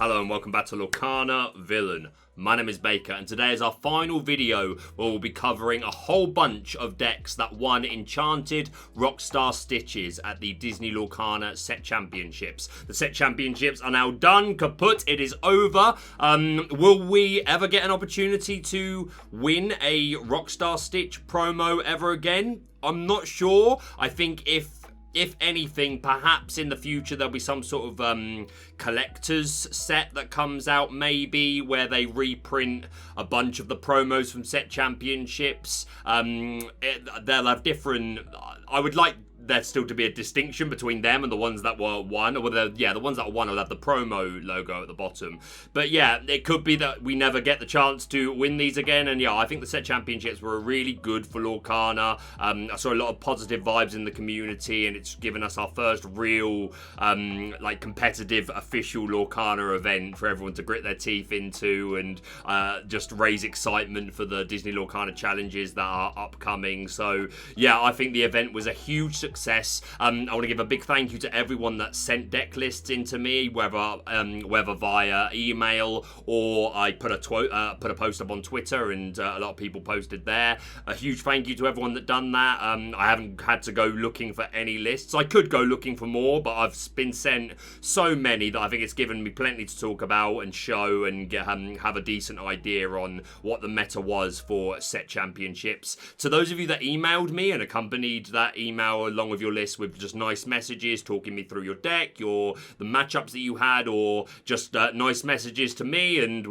Hello and welcome back to Lorcana Villain. My name is Baker and today is our final video where we'll be covering a whole bunch of decks that won Enchanted Rockstar Stitches at the Disney Lorcana Set Championships. The Set Championships are now done, kaput, it is over. Will we ever get an opportunity to win a Rockstar Stitch promo ever again? I'm not sure. I think if anything, perhaps in the future there'll be some sort of collector's set that comes out, maybe, where they reprint a bunch of the promos from Set Championships. They'll have different... I would like there still to be a distinction between them and the ones that were won, or the ones that were won will have the promo logo at the bottom. But yeah, it could be that we never get the chance to win these again, and yeah, I think the Set Championships were really good for Lorcana. I saw a lot of positive vibes in the community, and it's given us our first real competitive official Lorcana event for everyone to grit their teeth into and just raise excitement for the Disney Lorcana challenges that are upcoming. So yeah, I think the event was a huge success. I want to give a big thank you to everyone that sent deck lists into me, whether via email or I put a post up on Twitter, and a lot of people posted there. A huge thank you to everyone that done that. I haven't had to go looking for any lists. I could go looking for more, but I've been sent so many that I think it's given me plenty to talk about and show and have a decent idea on what the meta was for Set Championships. To those of you that emailed me and accompanied that email along with your list with just nice messages talking me through your deck, the matchups that you had, or just nice messages to me and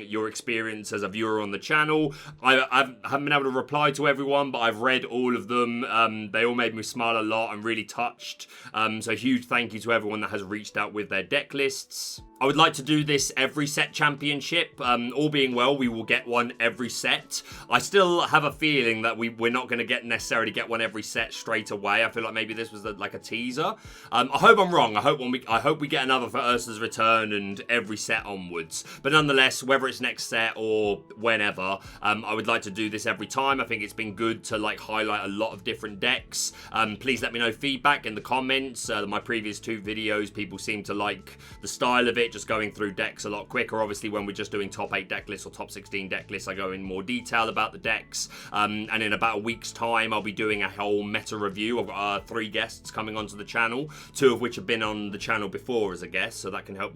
your experience as a viewer on the channel. I haven't been able to reply to everyone, but I've read all of them. They all made me smile a lot. I'm really touched. So huge thank you to everyone that has reached out with their deck lists. I would like to do this every set championship. All being well, we will get one every set. I still have a feeling that we're not going to necessarily get one every set straight away. I feel like maybe this was like a teaser. I hope I'm wrong. I hope we get another for Ursa's Return and every set onwards. But nonetheless, whether it's next set or whenever, I would like to do this every time. I think it's been good to highlight a lot of different decks. Please let me know feedback in the comments. My previous two videos, people seem to like the style of it, just going through decks a lot quicker. Obviously, when we're just doing top 8 deck lists or top 16 deck lists, I go in more detail about the decks. And in about a week's time, I'll be doing a whole meta review. I've got 3 guests coming onto the channel, 2 of which have been on the channel before as a guest, so that can help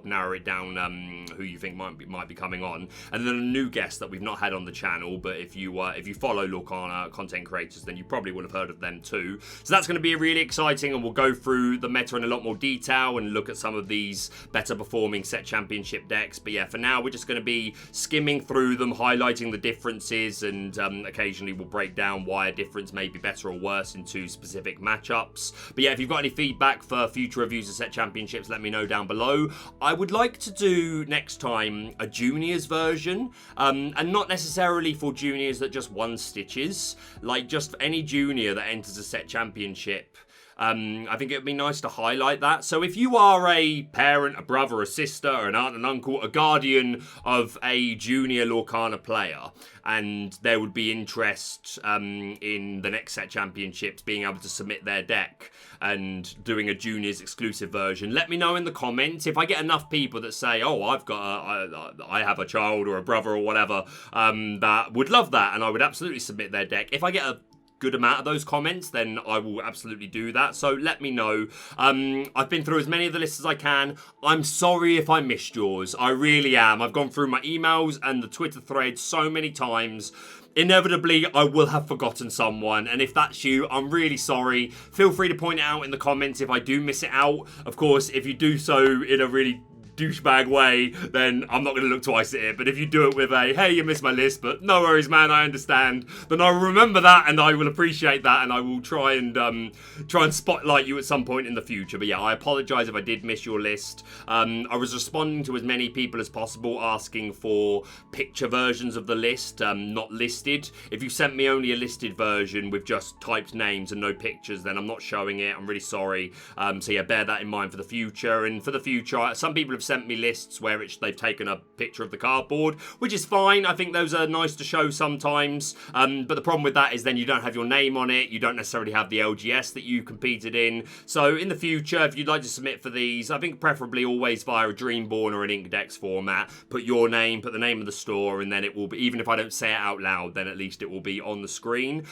narrow it down who you think might be coming on. And then a new guest that we've not had on the channel, but if you follow Lorcana content creators, then you probably will have heard of them too. So that's going to be really exciting, and we'll go through the meta in a lot more detail and look at some of these better performing set championship decks. But yeah, for now we're just going to be skimming through them, highlighting the differences, and occasionally we'll break down why a difference may be better or worse into specific matchups. But yeah, if you've got any feedback for future reviews of set championships, let me know down below. I would like to do next time a juniors version, and not necessarily for juniors that just won Stitches, like just any junior that enters a set championship. I think it would be nice to highlight that. So if you are a parent, a brother, a sister, an aunt and uncle, a guardian of a junior Lorcana player, and there would be interest in the next set championships being able to submit their deck and doing a juniors exclusive version, let me know in the comments. If I get enough people that say, oh, I have a child or a brother or whatever that would love that, and I would absolutely submit their deck. If I get a good amount of those comments, then I will absolutely do that. So let me know. I've been through as many of the lists as I can. I'm sorry if I missed yours. I really am. I've gone through my emails and the Twitter thread so many times. Inevitably, I will have forgotten someone, and if that's you, I'm really sorry. Feel free to point it out in the comments if I do miss it out. Of course, if you do so in a really douchebag way, then I'm not going to look twice at it. But if you do it with a, hey, you missed my list, but no worries, man, I understand, then I'll remember that and I will appreciate that, and I will try and spotlight you at some point in the future. But yeah, I apologize if I did miss your list. I was responding to as many people as possible asking for picture versions of the list, not listed. If you sent me only a listed version with just typed names and no pictures, then I'm not showing it. I'm really sorry. So yeah, bear that in mind for the future. And for the future, some people have sent me lists where they've taken a picture of the cardboard, which is fine. I think those are nice to show sometimes. But the problem with that is then you don't have your name on it. You don't necessarily have the LGS that you competed in. So in the future, if you'd like to submit for these, I think preferably always via a Dreamborn or an Inkdex format. Put your name, put the name of the store, and then it will be, even if I don't say it out loud, then at least it will be on the screen.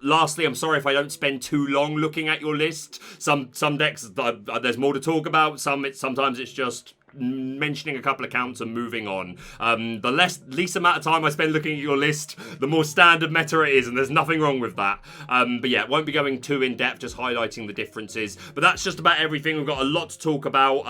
Lastly, I'm sorry if I don't spend too long looking at your list. Some decks, there's more to talk about. Sometimes it's just mentioning a couple of counts and moving on. The least amount of time I spend looking at your list, the more standard meta it is, and there's nothing wrong with that. But yeah, won't be going too in depth, just highlighting the differences. But that's just about everything. We've got a lot to talk about.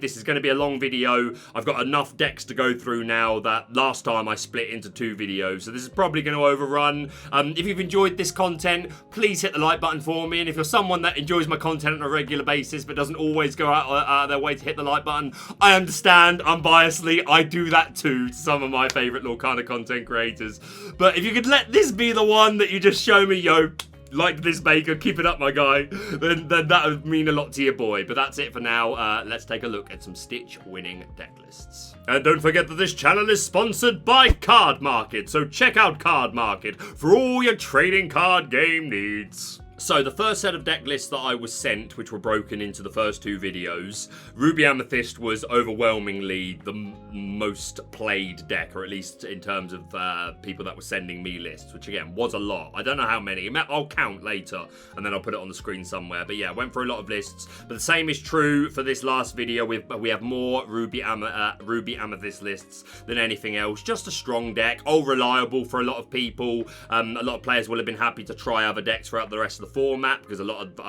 This is going to be a long video. I've got enough decks to go through now that last time I split into 2 videos, so this is probably going to overrun. If you've enjoyed this content, please hit the like button for me, and if you're someone that enjoys my content on a regular basis but doesn't always go out of their way to hit the like button, I understand, unbiasedly, I do that too to some of my favourite Lorcana content creators. But if you could let this be the one that you just show me, yo, like this, Baker, keep it up, my guy, then that would mean a lot to your boy. But that's it for now. Let's take a look at some Stitch-winning deck lists. And don't forget that this channel is sponsored by Cardmarket, so check out Cardmarket for all your trading card game needs. So the first set of deck lists that I was sent, which were broken into the first 2 videos, Ruby Amethyst was overwhelmingly the most played deck, or at least in terms of people that were sending me lists, which again was a lot. I don't know how many. I'll count later and then I'll put it on the screen somewhere. But yeah, went through a lot of lists. But the same is true for this last video. We have more Ruby Amethyst lists than anything else. Just a strong deck, all reliable for a lot of people. A lot of players will have been happy to try other decks throughout the rest of the format because a lot of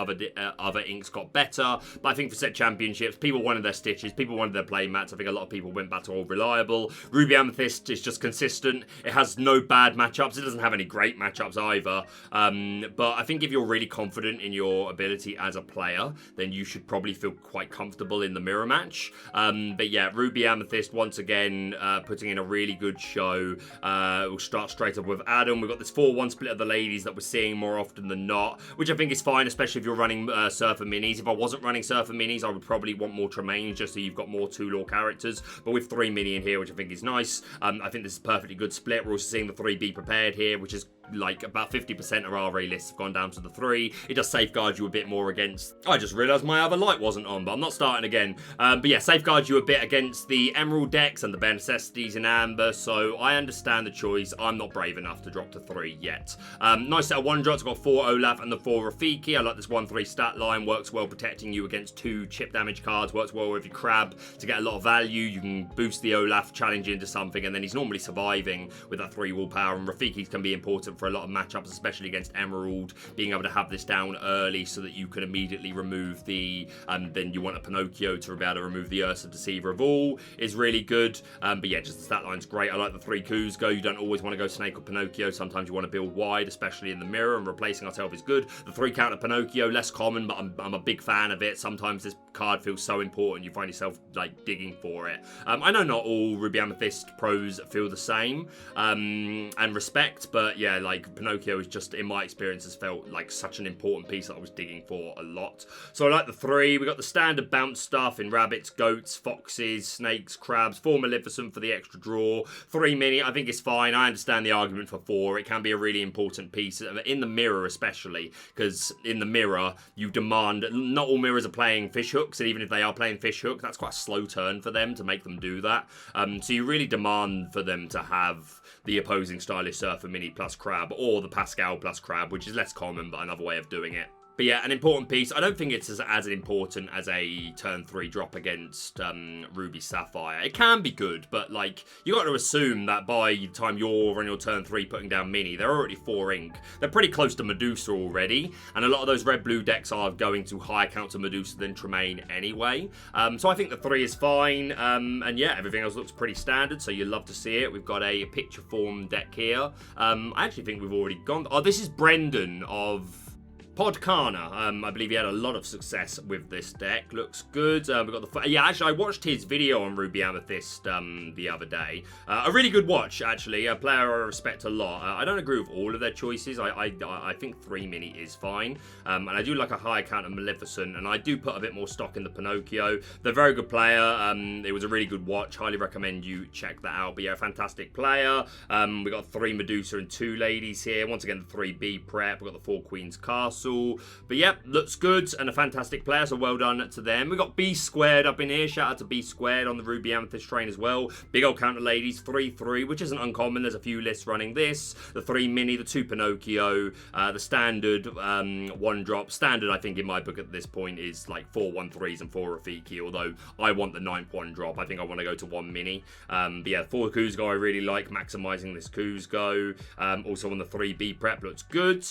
other inks got better. But I think for set championships, people wanted their Stitches, people wanted their play mats. I think a lot of people went back to all reliable. Ruby Amethyst is just consistent. It has no bad matchups. It doesn't have any great matchups either. But I think if you're really confident in your ability as a player, then you should probably feel quite comfortable in the mirror match. But yeah, Ruby Amethyst once again putting in a really good show. We'll start straight up with Adam. We've got this 4-1 split of the ladies that we're seeing more often than not, which I think is fine, especially if you're running Surfer Minis. If I wasn't running Surfer Minis, I would probably want more Tremaines, just so you've got more 2-lore characters. But with 3 mini in here, which I think is nice, I think this is a perfectly good split. We're also seeing the 3 Be Prepared here, which is like about 50% of our RA lists have gone down to the 3. It does safeguard you a bit more against... I just realised my other light wasn't on, but I'm not starting again. But yeah, safeguards you a bit against the Emerald decks and the Bare Necessities in Amber, so I understand the choice. I'm not brave enough to drop to 3 yet. Nice set of 1-drops. I've got 4 Olaf and the 4 Rafiki. I like this 1-3 stat line. Works well protecting you against 2 chip damage cards. Works well with your Crab to get a lot of value. You can boost the Olaf, challenge into something, and then he's normally surviving with that 3 willpower. And Rafiki's can be important for a lot of matchups, especially against Emerald. Being able to have this down early so that you can immediately remove the... then you want a Pinocchio to be able to remove the Ursa Deceiver of all is really good. But yeah, just the stat line's great. I like the 3 Kuzco. You don't always want to go Snake or Pinocchio. Sometimes you want to build wide, especially in the mirror, and replacing ourselves is good. The 3 counter Pinocchio, less common, but I'm a big fan of it. Sometimes this card feels so important, you find yourself like digging for it. I know not all Ruby Amethyst pros feel the same, and respect, but yeah, like Pinocchio is just, in my experience, has felt like such an important piece that I was digging for a lot. So I like the 3. We got the standard bounce stuff in rabbits, goats, foxes, snakes, crabs, 4 Maleficent for the extra draw. 3 mini, I think it's fine. I understand the argument for 4. It can be a really important piece in the mirror, especially because in the mirror you demand, not all mirrors are playing fish hooks, and even if they are playing fish hook, that's quite a slow turn for them to make them do that. So you really demand for them to have the opposing stylish Surfer Mini plus Crab, or the Pascal plus Crab, which is less common but another way of doing it. But yeah, an important piece. I don't think it's as important as a turn 3 drop against Ruby Sapphire. It can be good, but like, you got to assume that by the time you're on your turn 3 putting down mini, they're already 4 ink. They're pretty close to Medusa already, and a lot of those red-blue decks are going to higher counter Medusa than Tremaine anyway. So I think the 3 is fine, and yeah, everything else looks pretty standard, so you love to see it. We've got a picture form deck here. I actually think we've already gone... Oh, this is Brendan of... Podkana, I believe he had a lot of success with this deck. Looks good. We got the actually I watched his video on Ruby Amethyst the other day. A really good watch actually. A player I respect a lot. I don't agree with all of their choices. I think 3 mini is fine, and I do like a high count of Maleficent, and I do put a bit more stock in the Pinocchio. They're a very good player. It was a really good watch. Highly recommend you check that out. But yeah, fantastic player. We got 3 Medusa and 2 ladies here. Once again, the 3B prep. We got the 4 Queens Castle. But yep, looks good and a fantastic player, so well done to them. We got B Squared up in here. Shout out to B Squared on the Ruby Amethyst train as well. Big old counter ladies, 3-3, which isn't uncommon. There's a few lists running this. The 3 mini, the 2 Pinocchio, the standard 1 drop. Standard, I think, in my book at this point is like 4 1-3s and 4 Rafiki, although I want the 9th 1 drop. I think I want to go to 1 mini. But yeah, 4 Kuzco I really like, maximizing this Kuzco. Also on the 3B prep, looks good.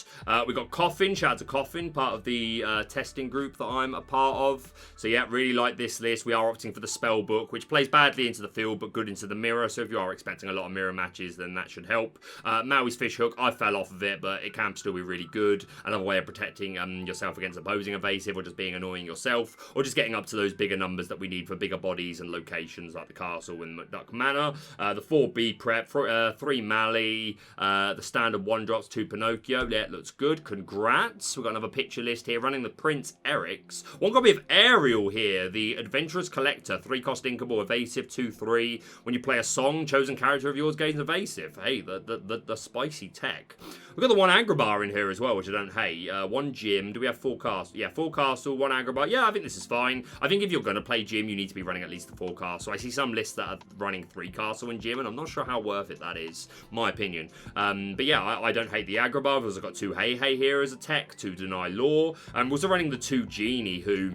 We got Coffin. Shout out to Coffin, part of the testing group that I'm a part of. So yeah, really like this list. We are opting for the spell book, which plays badly into the field but good into the mirror. So if you are expecting a lot of mirror matches, then that should help. Maui's Fishhook, I fell off of it, but it can still be really good. Another way of protecting yourself against opposing evasive, or just being annoying yourself, or just getting up to those bigger numbers that we need for bigger bodies and locations like the castle and McDuck Manor. The 4B prep, 3 Mali, the standard 1 drops, 2 Pinocchio. Yeah, it looks good. Congrats. We've got another picture list here running the Prince Eric's. 1 copy of Ariel here, the Adventurous Collector, 3 cost inkable, evasive, 2-3. When you play a song, chosen character of yours gains evasive. Hey, the spicy tech. We've got the 1 Agrabah in here as well, which I don't hate. 1 Gym. Do we have 4 Castle? Yeah, 4 Castle, 1 Agrabah. Yeah, I think this is fine. I think if you're going to play Gym, you need to be running at least the 4 Castle. I see some lists that are running 3 Castle in Gym, and I'm not sure how worth it that is, my opinion. But yeah, I don't hate the Agrabah. We've also got 2 Hey here as a tech, 2 Deny Law. We're also running the 2 Genie, who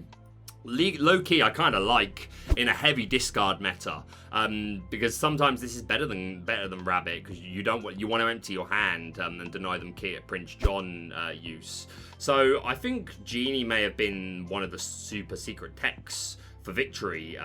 low-key I kind of like in a heavy discard meta, because sometimes this is better than Rabbit, because you want to empty your hand and deny them key at Prince John use. So I think Genie may have been one of the super secret techs for victory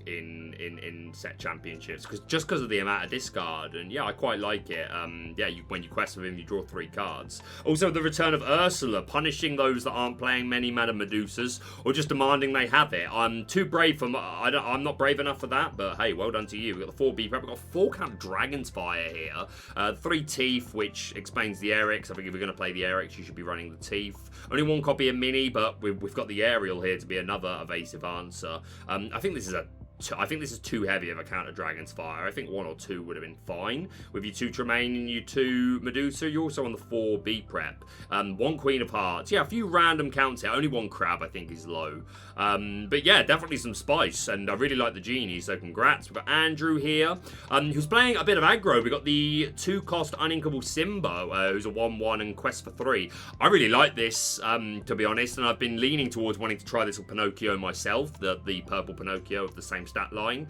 in set championships, just because of the amount of discard, and yeah, I quite like it. Yeah, when you quest with him, you draw 3 cards. Also, the return of Ursula, punishing those that aren't playing many mana Medusas, or just demanding they have it. I'm too brave for. I'm not brave enough for that, but hey, well done to you. We've got the 4B prep. We've got 4 count Dragon's Fire here. 3 Teeth, which explains the Eric's. I think if you're going to play the Eric's, you should be running the Teeth. Only 1 copy of Mini, but we've got the Ariel here to be another evasive answer. I think this is too heavy of a counter Dragon's Fire. I think 1 or 2 would have been fine. With your 2 Tremaine and your 2 Medusa, you're also on the 4B prep. 1 Queen of Hearts. Yeah, a few random counts here. Only 1 Crab, I think, is low. But yeah, definitely some spice, and I really like the Genie, so congrats. We've got Andrew here, who's playing a bit of aggro. We've got the 2 cost uninkable Simba, who's a 1-1 and quest for 3. I really like this, to be honest, and I've been leaning towards wanting to try this with Pinocchio myself, the purple Pinocchio of the same stat line,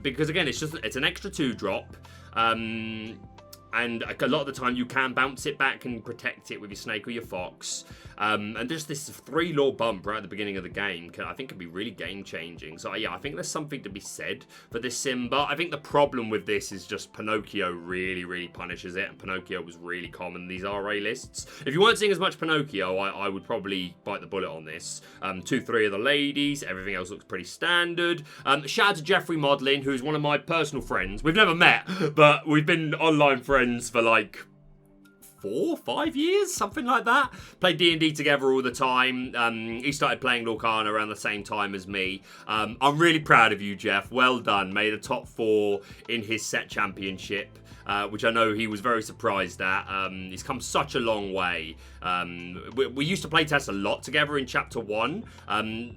because again, it's an extra 2 drop, and a lot of the time you can bounce it back and protect it with your snake or your fox. And just this 3 law bump right at the beginning of the game I think can be really game changing. So yeah, I think there's something to be said for this Simba. I think the problem with this is just Pinocchio really punishes it, and Pinocchio was really common in these RA lists. If you weren't seeing as much Pinocchio, I would probably bite the bullet on this. 2-3 of the ladies, everything else looks pretty standard. Shout out to Jeffrey Modlin, who's one of my personal friends. We've never met, but we've been online friends for like 4-5 years, something like that. Played D&D together all the time. He started playing Lorcana around the same time as me. I'm really proud of you, Jeff. Well done. Made a top 4 in his set championship, which I know he was very surprised at. He's come such a long way. We used to play test a lot together in chapter 1.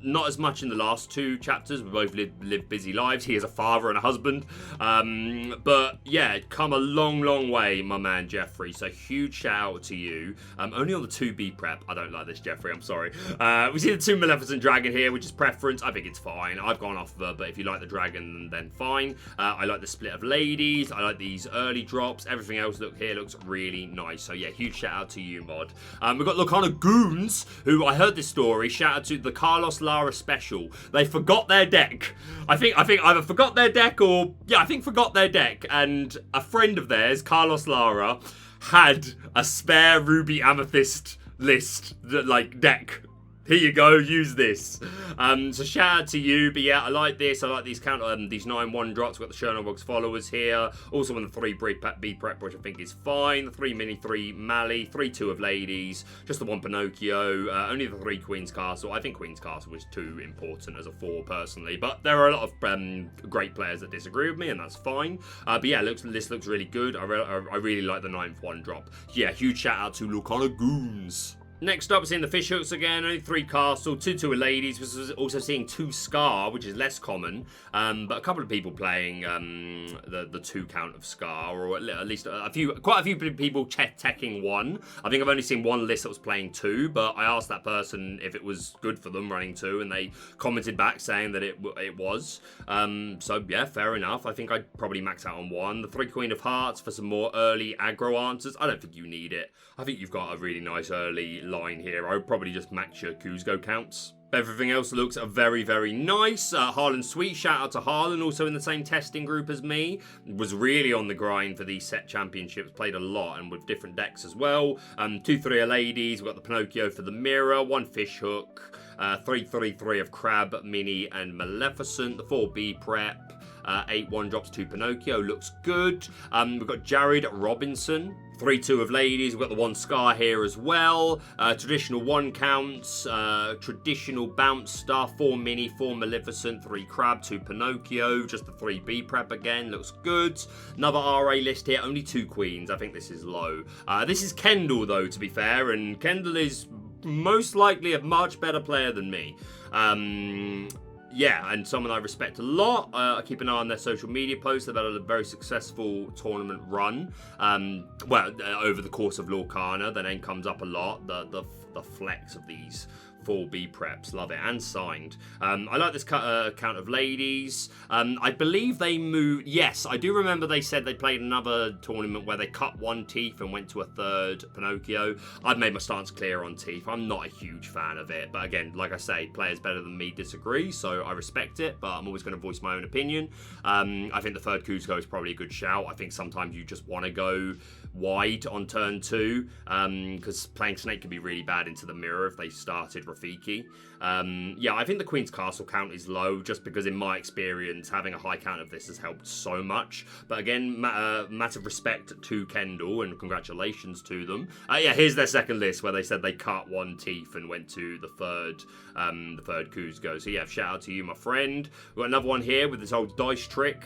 Not as much in the last 2 chapters. We both live busy lives. He is a father and a husband. But yeah, come a long way, my man Jeffrey. So huge shout out to you. Only on the 2B prep. I don't like this, Jeffrey. I'm sorry. We see the 2 Maleficent Dragon here, which is preference. I think it's fine. I've gone off of her, but if you like the dragon, then fine. I like the split of ladies. I like these early drops. Everything else looks really nice. So yeah, huge shout out to you, mod. We've got Lorcana Goons, who I heard this story. Shout out to the Carlos Lara special. They forgot their deck. I think either forgot their deck or yeah, I think forgot their deck. And a friend of theirs, Carlos Lara, had a spare Ruby Amethyst list, like, deck. Here you go, use this. So shout out to you, but yeah, I like this. I like these these 9 1-drops. We've got the Chernobog's followers here. Also on the 3 B prep, which I think is fine. The 3 mini, 3 Mali, 3 2 of ladies, just the 1 Pinocchio, only the 3 Queen's Castle. I think Queen's Castle was too important as a 4 personally, but there are a lot of great players that disagree with me, and that's fine. But yeah, this looks really good. I really like the 9th 1-drop. Yeah, huge shout out to Lorcana Goons. Next up, seeing the fish hooks again, only 3 castle, 2 ladies. Was also seeing 2 scar, which is less common, but a couple of people playing the 2 count of scar, or at least quite a few people teching 1. I think I've only seen 1 list that was playing 2, but I asked that person if it was good for them running 2, and they commented back saying that it was. So yeah, fair enough. I think I'd probably max out on 1. The 3 Queen of Hearts for some more early aggro answers. I don't think you need it. I think you've got a really nice early line here. I would probably just max your Kuzco counts. Everything else looks very, very nice. Harlan Sweet, shout out to Harlan, also in the same testing group as me. Was really on the grind for these set championships, played a lot and with different decks as well. 2 3 ladies, we've got the Pinocchio for the mirror, 1 fish hook, 3 of Crab, Mini and Maleficent, the 4 B prep. 8 1-drops, 2 Pinocchio, looks good. We've got Jared Robinson, 3 2 of ladies. We've got the 1 scar here as well. Traditional 1 counts, traditional bounce star, 4 mini, 4 Maleficent, 3 crab, 2 Pinocchio, just the 3 B prep again, looks good. Another RA list here, only 2 queens. I think this is low. This is Kendall though, to be fair, and Kendall is most likely a much better player than me. Yeah, and someone I respect a lot. I keep an eye on their social media posts. They've had a very successful tournament run. Over the course of Lorcana, their name comes up a lot. The flex of these 4B preps, love it, and signed. I like this count of ladies. I believe they moved. Yes, I do remember they said they played another tournament where they cut 1 teeth and went to a 3rd Pinocchio. I've made my stance clear on teeth. I'm not a huge fan of it, but again, like I say, players better than me disagree, so I respect it, but I'm always going to voice my own opinion. I think the 3rd Kuzco is probably a good shout. I think sometimes you just want to go wide on turn 2, because playing Snake can be really bad into the mirror if they started Rafiki. Yeah, I think the Queen's Castle count is low, just because in my experience, having a high count of this has helped so much. But again, massive respect to Kendall, and congratulations to them. Yeah, here's their second list, where they said they cut 1 teeth and went to the 3rd Kuzco. So yeah, shout out to you, my friend. We've got another one here with this old dice trick.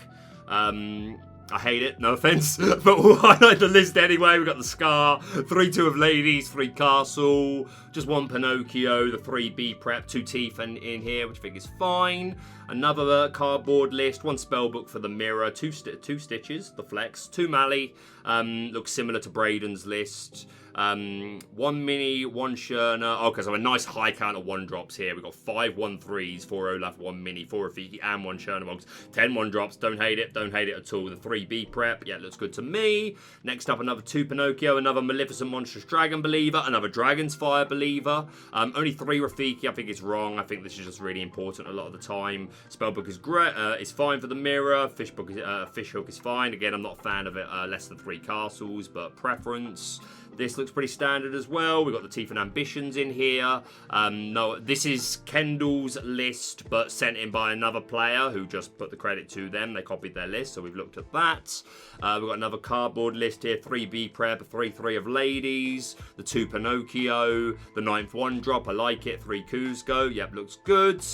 I hate it, no offense, but we'll highlight the list anyway. We've got the Scar, 3 2 of ladies, 3 castle, just 1 Pinocchio, the 3 B prep, 2 teeth in here, which I think is fine. Another cardboard list, 1 spellbook for the mirror, 2 stitches, the flex, 2 Mali, looks similar to Braden's list. 1 mini, 1 Sherna. Okay, so a nice high count of 1-drops here. We've got 5 1-3s, 4 Olaf, 1 mini, 4 Rafiki, and 1 Chernobogs. 10 1-drops. Don't hate it at all. The 3 B prep, yeah, looks good to me. Next up, another 2 Pinocchio, another Maleficent Monstrous Dragon Believer, another Dragon's Fire Believer. Only 3 Rafiki. I think it's wrong. I think this is just really important a lot of the time. Spellbook is great. It's fine for the mirror. Fish hook is fine. Again, I'm not a fan of it. Less than 3 castles, but preference. This looks pretty standard as well. We've got the Teeth and Ambitions in here. No, this is Kendall's list, but sent in by another player who just put the credit to them. They copied their list, so we've looked at that. We've got another cardboard list here. 3 B prep, 3 3 of ladies, the 2 Pinocchio, the 9th 1-drop. I like it. 3 Kuzco. Yep, looks good.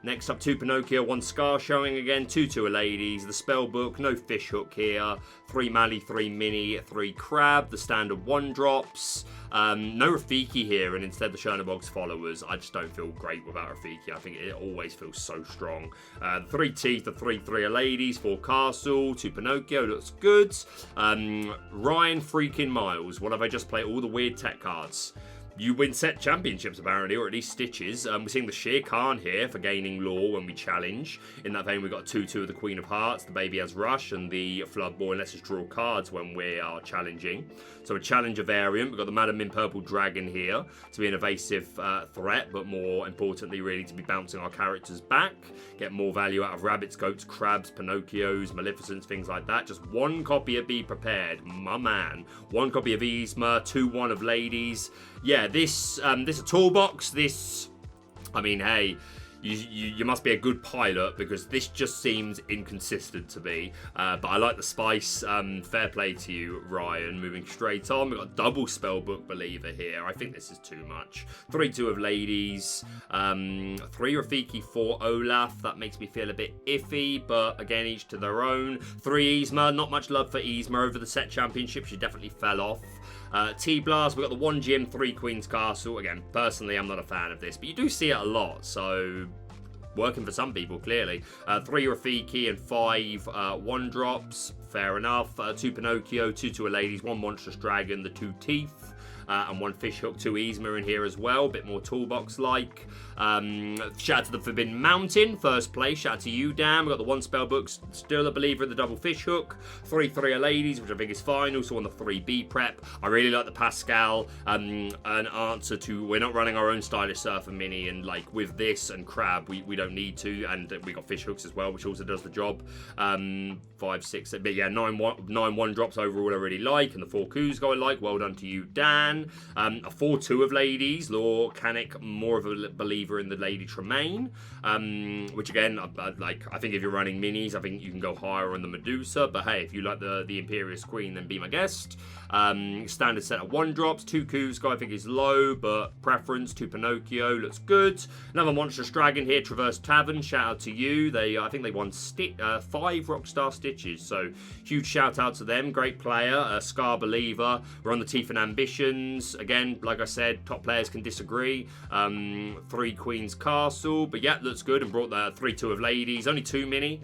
Next up, 2 Pinocchio, 1 Scar showing again, 2 2 ladies, the spellbook, no fish hook here, 3 Mali, 3 mini, 3 crab, the standard 1-drops, no Rafiki here, and instead the Chernobog's followers. I just don't feel great without Rafiki. I think it always feels so strong. The 3 teeth, the 3 3 ladies, 4 castle, 2 Pinocchio, looks good. Ryan freaking Miles, what have I just played? All the weird tech cards. You win set championships, apparently, or at least stitches. We're seeing the Shere Khan here for gaining lore when we challenge. In that vein, we've got 2 2 of the Queen of Hearts. The baby has Rush, and the Flood Boy lets us draw cards when we are challenging. So a challenger variant. We've got the Madam in Purple Dragon here to be an evasive threat, but more importantly, really, to be bouncing our characters back. Get more value out of rabbits, goats, crabs, Pinocchios, Maleficents, things like that. Just 1 copy of Be Prepared, my man. 1 copy of Yzma, 2 1 of ladies. yeah, this a toolbox. This, I mean, hey, you must be a good pilot because this just seems inconsistent to me. But I like the spice. Fair play to you, Ryan. Moving straight on, we've got double Spellbook Believer here. I think this is too much. 3-2 of Ladies, 3 Rafiki, 4 Olaf. That makes me feel a bit iffy, but again, each to their own. 3 Yzma. Not much love for Yzma over the set championship. She definitely fell off. T-Blast, we've got the 1 Gym, 3 Queen's Castle. Again, personally, I'm not a fan of this, but you do see it a lot, so working for some people, clearly. 3 Rafiki and 5 1-drops. Fair enough. 2 Pinocchio, 2 to a Ladies, 1 Monstrous Dragon, the 2 Teeth. And 1 Fishhook, 2 Yzma in here as well. A bit more toolbox-like. Shout out to the Forbidden Mountain, first place. Shout out to you, Dan. We've got the 1 Spellbook, still a believer in the double Fishhook. 3 Ladies, which I think is fine. Also on the 3 B Prep. I really like the Pascal. An answer to, we're not running our own Stylish Surfer Mini, and like with this and Crab, we don't need to. And we got Fishhooks as well, which also does the job. 5, 6, but yeah, 9 1-drops overall I really like, and the 4 Kuzco I like. Well done to you, Dan. A 4-2 of Ladies, Lorcanic, more of a believer in the Lady Tremaine, which again, I think if you're running minis, I think you can go higher on the Medusa, but hey, if you like the Imperious Queen, then be my guest. Standard set of 1-drops, 2 Kuzco I think is low, but preference, 2 Pinocchio, looks good. Another Monstrous Dragon here, Traverse Tavern, shout out to you. I think they won 5 Rockstar Stitches, so huge shout out to them, great player. Scar Believer, we're on the Teeth and Ambitions. Again, like I said, top players can disagree. 3 Queen's Castle, but yeah, looks good, and brought the 3-2 of Ladies, only 2 mini.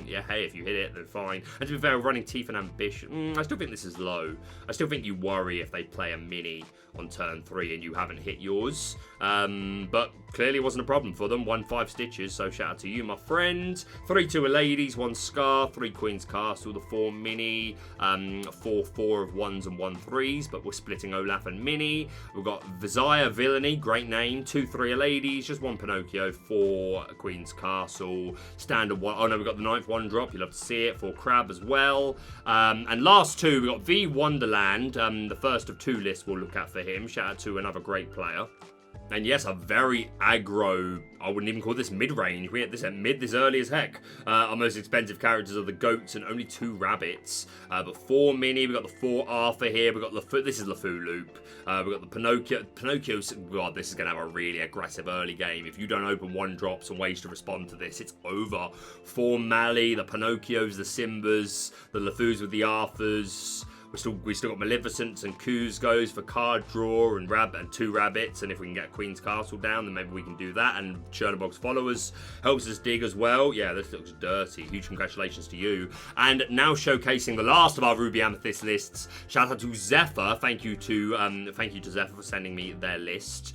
Yeah, hey, if you hit it, then fine. And to be fair, running Teeth and Ambition, I still think this is low. I still think you worry if they play a mini on turn 3 and you haven't hit yours. But clearly wasn't a problem for them. 1 5 Stitches, so shout out to you, my friend. 3-2 of Ladies, 1 Scar, 3 Queen's Castle, the 4 mini, 4 of 1s and 1 3s, but we're splitting Olaf and mini. We've got Mufasa Villainy, great name, 2-3 of Ladies, just 1 Pinocchio, 4 Queen's Castle, standard 1. Oh no, we've got the 9th 1-drop, you love to see it, 4 Crab as well. And last 2, we've got V Wonderland, the first of 2 lists we'll look at for him. Shout out to another great player. And yes, a very aggro, I wouldn't even call this mid-range. We had this at mid this early as heck. Our most expensive characters are the goats and only 2 rabbits. But 4 mini, we've got the 4 Arthur here. We've got this is LeFou Loop. We've got the Pinocchio. Pinocchio's, God, this is going to have a really aggressive early game. If you don't open 1-drops and ways to respond to this, it's over. 4 Mali, the Pinocchios, the Simbas, the LeFous with the Arthurs. We still got Maleficents and Kuzcos for card draw and 2 rabbits, and if we can get Queen's Castle down, then maybe we can do that. And Chernobog's followers helps us dig as well. Yeah, this looks dirty. Huge congratulations to you. And now showcasing the last of our Ruby Amethyst lists. Shout out to Zephyr. Thank you to Zephyr for sending me their list.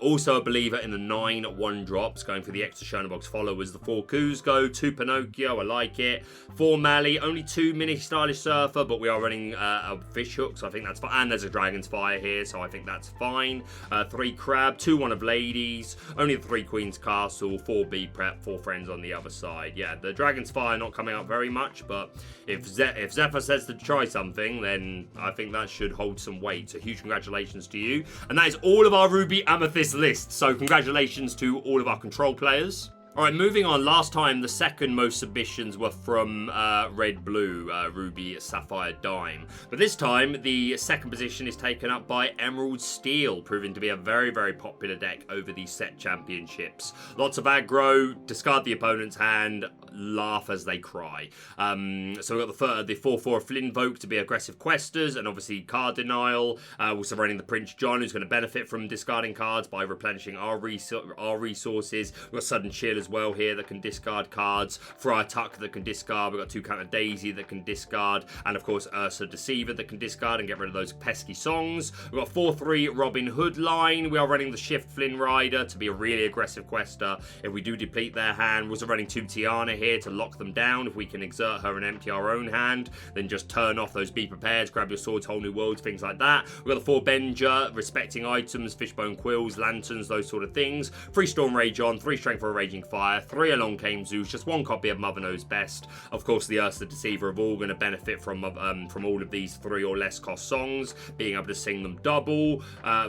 Also a believer in the 9 1-drops, going for the extra Chernobog's followers. The 4 Kuzco, 2 Pinocchio, I like it. 4 Mali, only 2 mini Stylish Surfer, but we are running a Fishhook, so I think that's fine. And there's a Dragon's Fire here, so I think that's fine. 3 Crab, 2 1 of Ladies, only the 3 Queen's Castle, 4 B Prep, 4 Friends on the other side. Yeah, the Dragon's Fire not coming out very much, but if Zephyr says to try something, then I think that should hold some weight. So huge congratulations to you. And that is all of our Ruby Amethyst lists. So congratulations to all of our control players. Alright, moving on. Last time, the second most submissions were from Red Blue, Ruby Sapphire Dime. But this time, the second position is taken up by Emerald Steel, proving to be a very, very popular deck over the set championships. Lots of aggro, discard the opponent's hand, laugh as they cry. So we've got the 4-4 Flinvoke to be aggressive questers, and obviously card denial. Also running the Prince John, who's going to benefit from discarding cards by replenishing our resources. We've got Sudden Chill as well here that can discard cards. Friar Tuck that can discard. We've got 2 Counter Daisy that can discard. And of course Ursa Deceiver that can discard and get rid of those pesky songs. We've got 4-3 Robin Hood line. We are running the Shift Flynn Rider to be a really aggressive quester if we do deplete their hand. We're also running 2 Tiana here. here to lock them down. If we can exert her and empty our own hand, then just turn off those Be Prepared, Grab Your Swords, Whole New Worlds, things like that. We've got the 4 Benger, respecting items, Fishbone Quills, Lanterns, those sort of things. 3 Storm Rage on, 3 Strength for a Raging Fire, 3 Along Came Zeus, just 1 copy of Mother Knows Best. Of course, the Ursa Deceiver of all going to benefit from all of these 3 or less cost songs, being able to sing them double.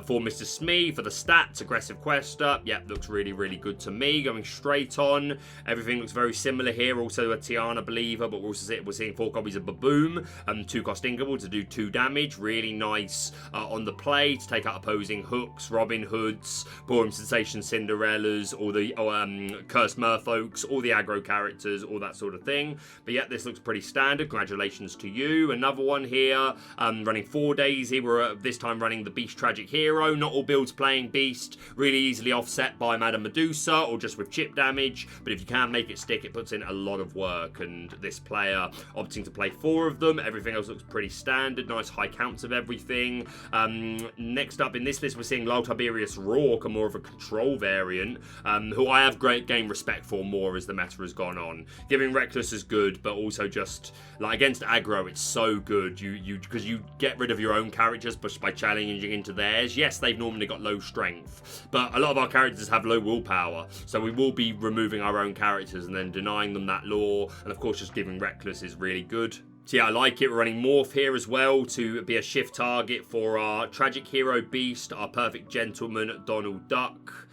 For Mr. Smee, for the stats, Aggressive Quester, yep, looks really, really good to me. Going straight on, everything looks very similar here. Also a Tiana Believer, but we're seeing 4 copies of Baboom, 2 cost Inkable to do 2 damage. Really nice on the play to take out opposing hooks, Robin Hoods, Ballroom Sensation Cinderellas, all the Cursed Merfolks, all the aggro characters, all that sort of thing. But yeah, this looks pretty standard. Congratulations to you. Another one here, running 4 Daisy. We're this time running the Beast Tragic Hero. Not all builds playing Beast, really easily offset by Madame Medusa or just with chip damage, but if you can make it stick, it puts in a lot of work, and this player opting to play 4 of them. Everything else looks pretty standard, nice high counts of everything. Next up in this list, we're seeing Lyle Tiberius Rourke, a more of a control variant, who I have great game respect for more as the meta has gone on. Giving Reckless is good, but also just like against aggro, it's so good. Because you get rid of your own characters just by challenging into theirs. Yes, they've normally got low strength, but a lot of our characters have low willpower, so we will be removing our own characters and then denying them that lore, and of course just giving Reckless is really good. So yeah, I like it. We're running Morph here as well to be a shift target for our Tragic Hero Beast, our Perfect Gentleman Donald Duck.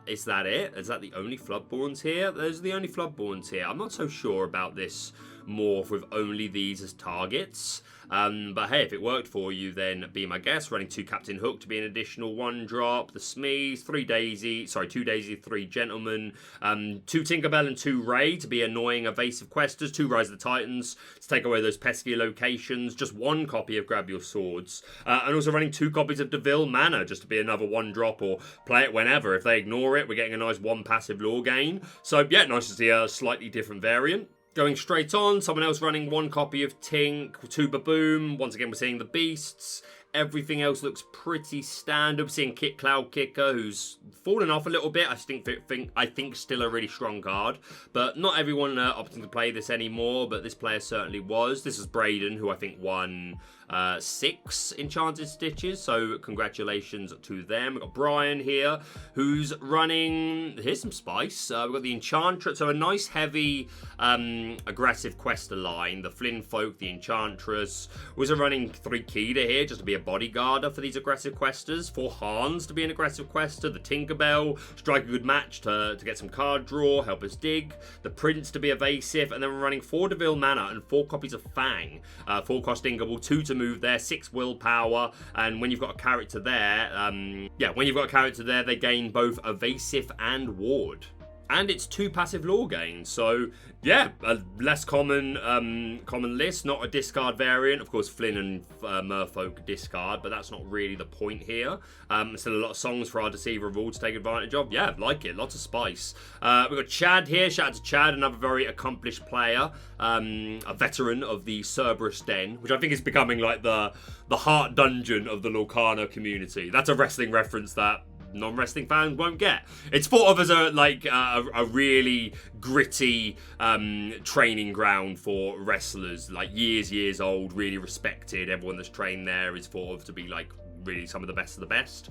Is that it? Is that the only Floodborns here? Those are the only Floodborns here. I'm not so sure about this Morph with only these as targets. But hey, if it worked for you, then be my guest. Running 2 Captain Hook to be an additional 1 drop. The Smees, 2 Daisy, 3 Gentlemen, 2 Tinkerbell and 2 Ray to be annoying evasive questers. 2 Rise of the Titans to take away those pesky locations. Just 1 copy of Grab Your Swords. And also running 2 copies of Deville Manor just to be another 1 drop or play it whenever. If they ignore it, we're getting a nice 1 passive lore gain. So yeah, nice to see a slightly different variant. Going straight on, someone else running 1 copy of Tink, 2 Baboom. Once again, we're seeing the Beasts. Everything else looks pretty standard. We're seeing Kit Cloud Kicker, who's fallen off a little bit. I think still a really strong card, but not everyone opting to play this anymore. But this player certainly was. This is Braden, who I think won 6 Enchanted Stitches, so congratulations to them. We've got Brian here, who's running, here's some spice. We've got the Enchantress, so a nice heavy aggressive quester line. The Flynn Folk, the Enchantress. We're also running 3 Kida here, just to be a bodyguarder for these aggressive questers. 4 Hans to be an aggressive quester. The Tinkerbell, strike a good match to get some card draw, help us dig. The Prince to be evasive, and then we're running 4 Deville Manor and 4 copies of Fang. 4 cost Ingable, 2 to move there, 6 willpower, and when you've got a character there, they gain both evasive and ward. And it's 2 passive lore gains, so yeah, a less common list, not a discard variant. Of course, Flynn and Merfolk discard, but that's not really the point here. Still a lot of songs for our Deceiver of all to take advantage of. Yeah, like it, lots of spice. We've got Chad here, shout out to Chad, another very accomplished player, a veteran of the Cerberus Den, which I think is becoming like the heart dungeon of the Lorcana community. That's a wrestling reference that non-wrestling fans won't get. It's thought of as a really gritty training ground for wrestlers, like years old, really respected. Everyone that's trained there is thought of to be like really some of the best of the best.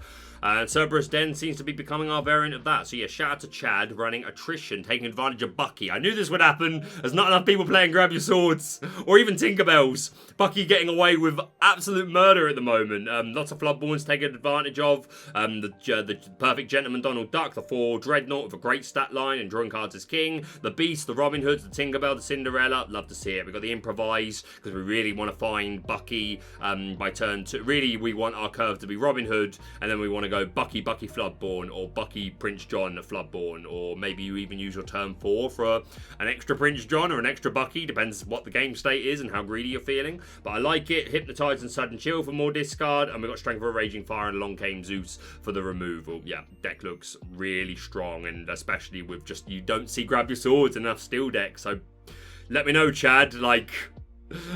Cerberus Den seems to be becoming our variant of that. So yeah, shout out to Chad running Attrition, taking advantage of Bucky. I knew this would happen. There's not enough people playing Grab Your Swords or even Tinkerbells. Bucky getting away with absolute murder at the moment. Lots of Floodborns taking advantage of. The Perfect Gentleman Donald Duck, the 4 Dreadnought with a great stat line and drawing cards as king. The Beast, the Robin Hoods, the Tinkerbell, the Cinderella. Love to see it. We've got the Improvise because we really want to find Bucky by turn 2. Really, we want our curve to be Robin Hood, and then we want to go Bucky Floodborn, or Bucky Prince John Floodborn, or maybe you even use your turn 4 for an extra Prince John or an extra Bucky, depends what the game state is and how greedy you're feeling. But I like it. Hypnotize and Sudden Chill for more discard, and we've got Strength of a Raging Fire and Along Came Zeus for the removal. Yeah, deck looks really strong, and especially with just, you don't see Grab Your Swords enough steel decks, so let me know, Chad, like,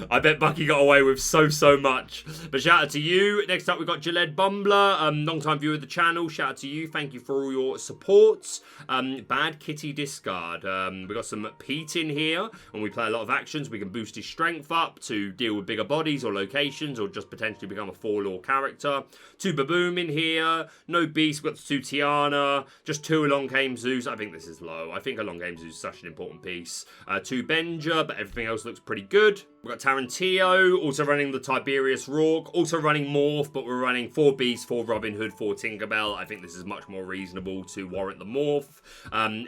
I bet Bucky got away with so much. But shout out to you. Next up, we've got Gillette Bumbler, long-time viewer of the channel. Shout out to you. Thank you for all your support. Bad Kitty Discard. We've got some Pete in here. When we play a lot of actions, we can boost his strength up to deal with bigger bodies or locations, or just potentially become a 4-lore character. 2 Baboom in here. No Beast. We've got 2 Tiana. Just 2 Along Came Zeus. I think this is low. I think Along Came Zeus is such an important piece. 2 Benja, but everything else looks pretty good. We've got Tarantio, also running the Tiberius Rourke, also running Morph, but we're running 4 Beast, 4 Robin Hood, 4 Tinkerbell. I think this is much more reasonable to warrant the Morph.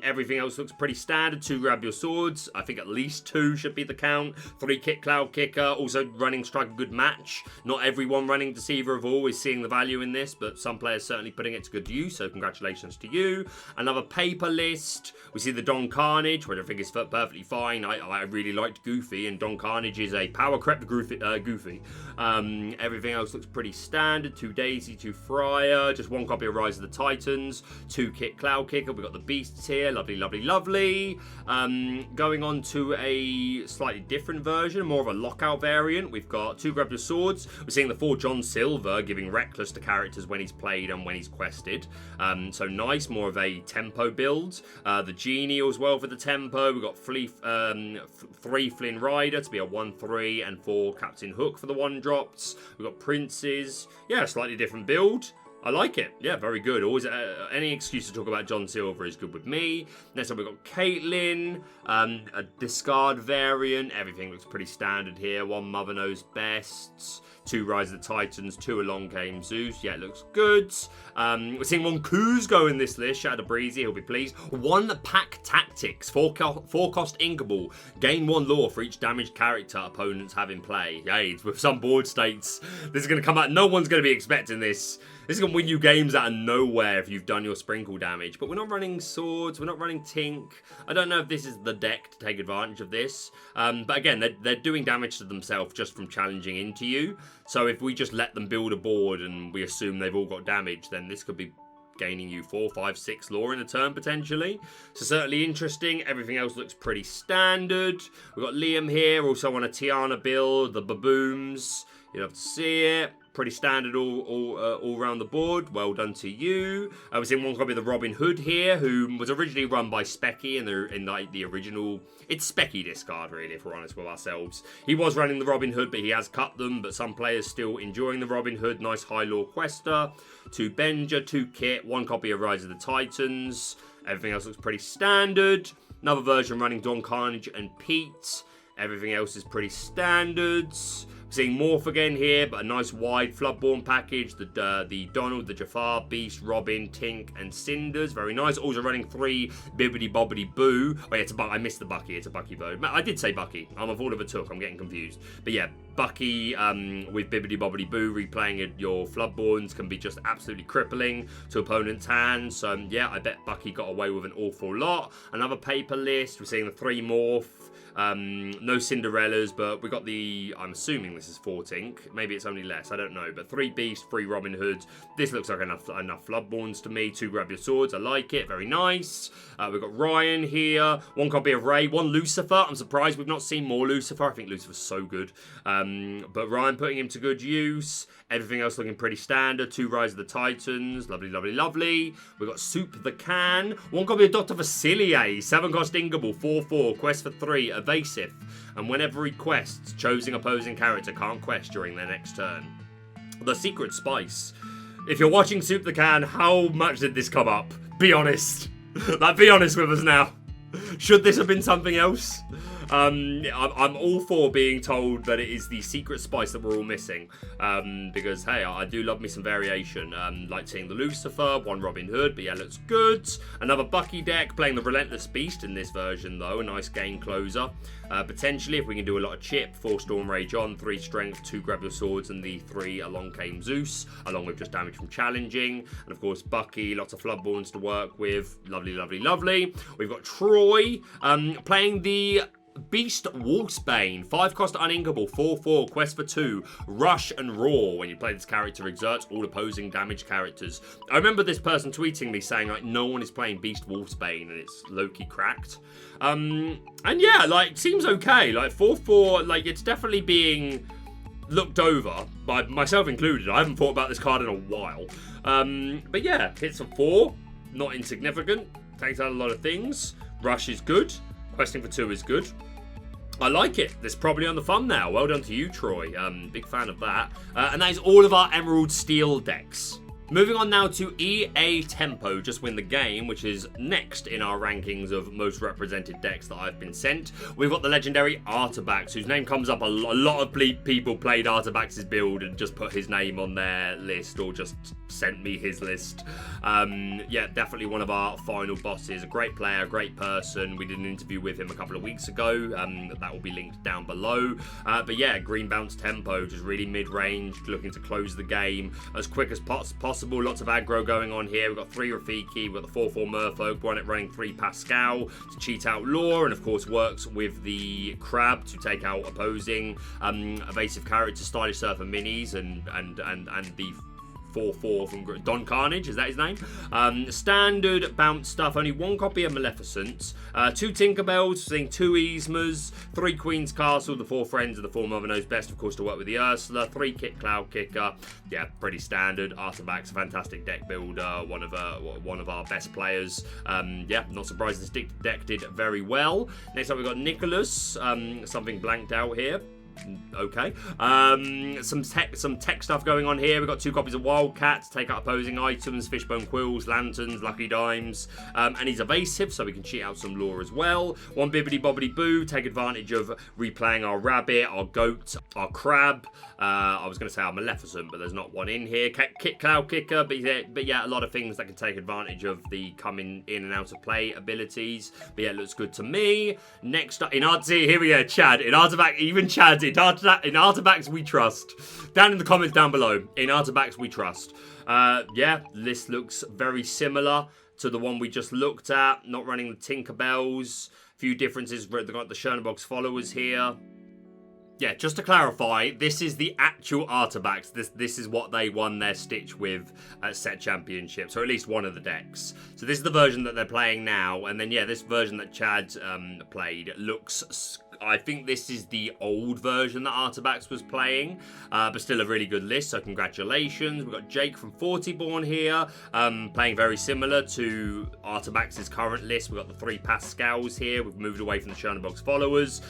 Everything else looks pretty standard. 2 Grab Your Swords. I think at least 2 should be the count. 3 Kit Cloud Kicker, also running Strike a Good Match. Not everyone running Deceiver of All is seeing the value in this, but some players certainly putting it to good use, so congratulations to you. Another paper list. We see the Don Carnage, which I think is perfectly fine. I really liked Goofy, and Don Carnage is a power crept Goofy. Everything else looks pretty standard. 2 Daisy, 2 Friar, just 1 copy of Rise of the Titans, 2 Kit Cloud Kicker. We've got the Beasts here, lovely. Going on to a slightly different version, more of a lockout variant. We've got 2 Grab Your Swords. We're seeing the 4 John Silver, giving Reckless to characters when he's played and when he's quested. So nice, more of a tempo build. The Genie as well for the tempo. We've got 3 Flynn Rider to be a 1/3 and 4 Captain Hook for the 1-drops. We've got Princes. Yeah, slightly different build. I like it. Yeah, very good. Always any excuse to talk about John Silver is good with me. Next up, we've got Caitlyn, a discard variant. Everything looks pretty standard here. 1 Mother Knows Best, 2 Rise of the Titans, 2 Along Came Zeus. Yeah, it looks good. We're seeing 1 Kuzco in this list. Shout out to Breezy, he'll be pleased. 1 Pack Tactics, 4 cost Inkable. Gain 1 lore for each damaged character opponents have in play. Yay, with some board states, this is going to come out. No one's going to be expecting this. This is going to win you games out of nowhere if you've done your sprinkle damage. But we're not running swords. We're not running Tink. I don't know if this is the deck to take advantage of this. But again, they're doing damage to themselves just from challenging into you. So if we just let them build a board and we assume they've all got damage, then this could be gaining you 4, 5, 6 lore in a turn potentially. So certainly interesting. Everything else looks pretty standard. We've got Liam here, also on a Tiana build, the Babooms. You'll have to see it. Pretty standard all around the board. Well done to you. I was in 1 copy of the Robin Hood here, who was originally run by Specky in the original. It's Specky discard, really, if we're honest with ourselves. He was running the Robin Hood, but he has cut them. But some players still enjoying the Robin Hood. Nice high lore quester. 2 Benja, 2 Kit, 1 copy of Rise of the Titans. Everything else looks pretty standard. Another version running Don Carnage and Pete. Everything else is pretty standard. Seeing Morph again here, but a nice wide Floodborn package. The Donald, the Jafar, Beast, Robin, Tink, and Cinders. Very nice. Also running 3 Bibbidi Bobbidi Boo. Oh yeah, I missed the Bucky. It's a Bucky vote. I did say Bucky. I'm a fool of a took. I'm getting confused. But yeah, Bucky with Bibbidi Bobbidi Boo replaying your Floodborns can be just absolutely crippling to opponents' hands. So yeah, I bet Bucky got away with an awful lot. Another paper list. We're seeing the 3 Morph. No Cinderellas, but we got I'm assuming this is 4 Tink. Maybe it's only less, I don't know. But 3 Beast, 3 Robin Hoods. This looks like enough Floodborns to me. 2 Grab Your Swords, I like it, very nice. We've got Ryan here. 1 copy of Ray, 1 Lucifer. I'm surprised we've not seen more Lucifer. I think Lucifer's so good. But Ryan putting him to good use. Everything else looking pretty standard. 2 Rise of the Titans. Lovely. We've got Soup the Can. 1 copy of Dr. Facilier. 7 cost Inkable. 4/4. Quest for 3. Evasive. And whenever he quests, choosing opposing character can't quest during their next turn. The Secret Spice. If you're watching Soup the Can, how much did this come up? Be honest. Be honest with us now. Should this have been something else? I'm all for being told that it is the secret spice that we're all missing, because hey, I do love me some variation. Like seeing the Lucifer, 1 Robin Hood, but yeah, looks good. Another Bucky deck, playing the Relentless Beast in this version though, a nice game closer. Potentially, if we can do a lot of chip, 4 Storm Rage on, 3 Strength, 2 Grab Your Swords, and the 3 Along Came Zeus, along with just damage from challenging. And of course, Bucky, lots of Floodborns to work with. Lovely. We've got Troy, playing the Beast Wolfsbane, 5 cost uninkable, 4/4, quest for 2, rush and roar. When you play this character, exerts all opposing damage characters. I remember this person tweeting me saying like no one is playing Beast Wolfsbane and it's low-key cracked. And yeah, like seems okay. Like 4/4, like it's definitely being looked over by myself included. I haven't thought about this card in a while. But yeah, hits for 4, not insignificant. Takes out a lot of things. Rush is good. Questing for 2 is good. I like it. It's probably on the thumbnail. Well done to you, Troy. Big fan of that. And that is all of our Emerald Steel decks. Moving on now to EA Tempo, Just Win the Game, which is next in our rankings of most represented decks that I've been sent. We've got the legendary ARTABAX, whose name comes up a lot of people played ARTABAX's build and just put his name on their list or just sent me his list. Yeah, definitely one of our final bosses. A great player, great person. We did an interview with him a couple of weeks ago. That will be linked down below. But yeah, green bounce tempo, just really mid-range, looking to close the game as quick as possible. Lots of aggro going on here. We've got 3 Rafiki, we've got the 4/4 Merfolk, running 3 Pascal to cheat out Law, and of course works with the Crab to take out opposing evasive characters, Stylish Surfer minis, and the 4/4 from Don Carnage, is that his name? Standard bounce stuff, only 1 copy of Maleficent, 2 Tinkerbells, seeing 2 Yzmas, 3 Queen's Castle, the 4 Friends of the 4 Mother Knows Best, of course, to work with the Ursula, 3 Kit Cloud Kicker. Yeah, pretty standard. ARTABAX, a fantastic deck builder, one of our best players. Yeah, not surprised this deck did very well. Next up, we've got Nicholas, something blanked out here. Okay. Some tech stuff going on here. We've got 2 copies of Wildcat to take out opposing items, Fishbone Quills, Lanterns, Lucky Dimes, and he's evasive, so we can cheat out some lore as well. 1 Bibbidi Bobbidi Boo, take advantage of replaying our Rabbit, our Goat, our Crab. I was going to say our Maleficent, but there's not one in here. Kit Cloud Kicker, but yeah, a lot of things that can take advantage of the coming in and out of play abilities. But yeah, it looks good to me. Next up, here we go, Chad. In ARTABAX, even Chad, in ARTABAX we trust. Down in the comments down below, in ARTABAX we trust. Yeah, this looks very similar to the one we just looked at. Not running the Tinkerbells. Few differences. We've got the Chernobog's followers here. Yeah, just to clarify, this is the actual ARTABAX. This is what they won their Stitch with at Set Championships, or at least one of the decks. So this is the version that they're playing now, and then yeah, this version that Chad played looks. I think this is the old version that ARTABAX was playing, but still a really good list, so congratulations. We've got Jake from 40born here, playing very similar to ARTABAX's current list. We've got the 3 Pascals here. We've moved away from the Chernobog's followers.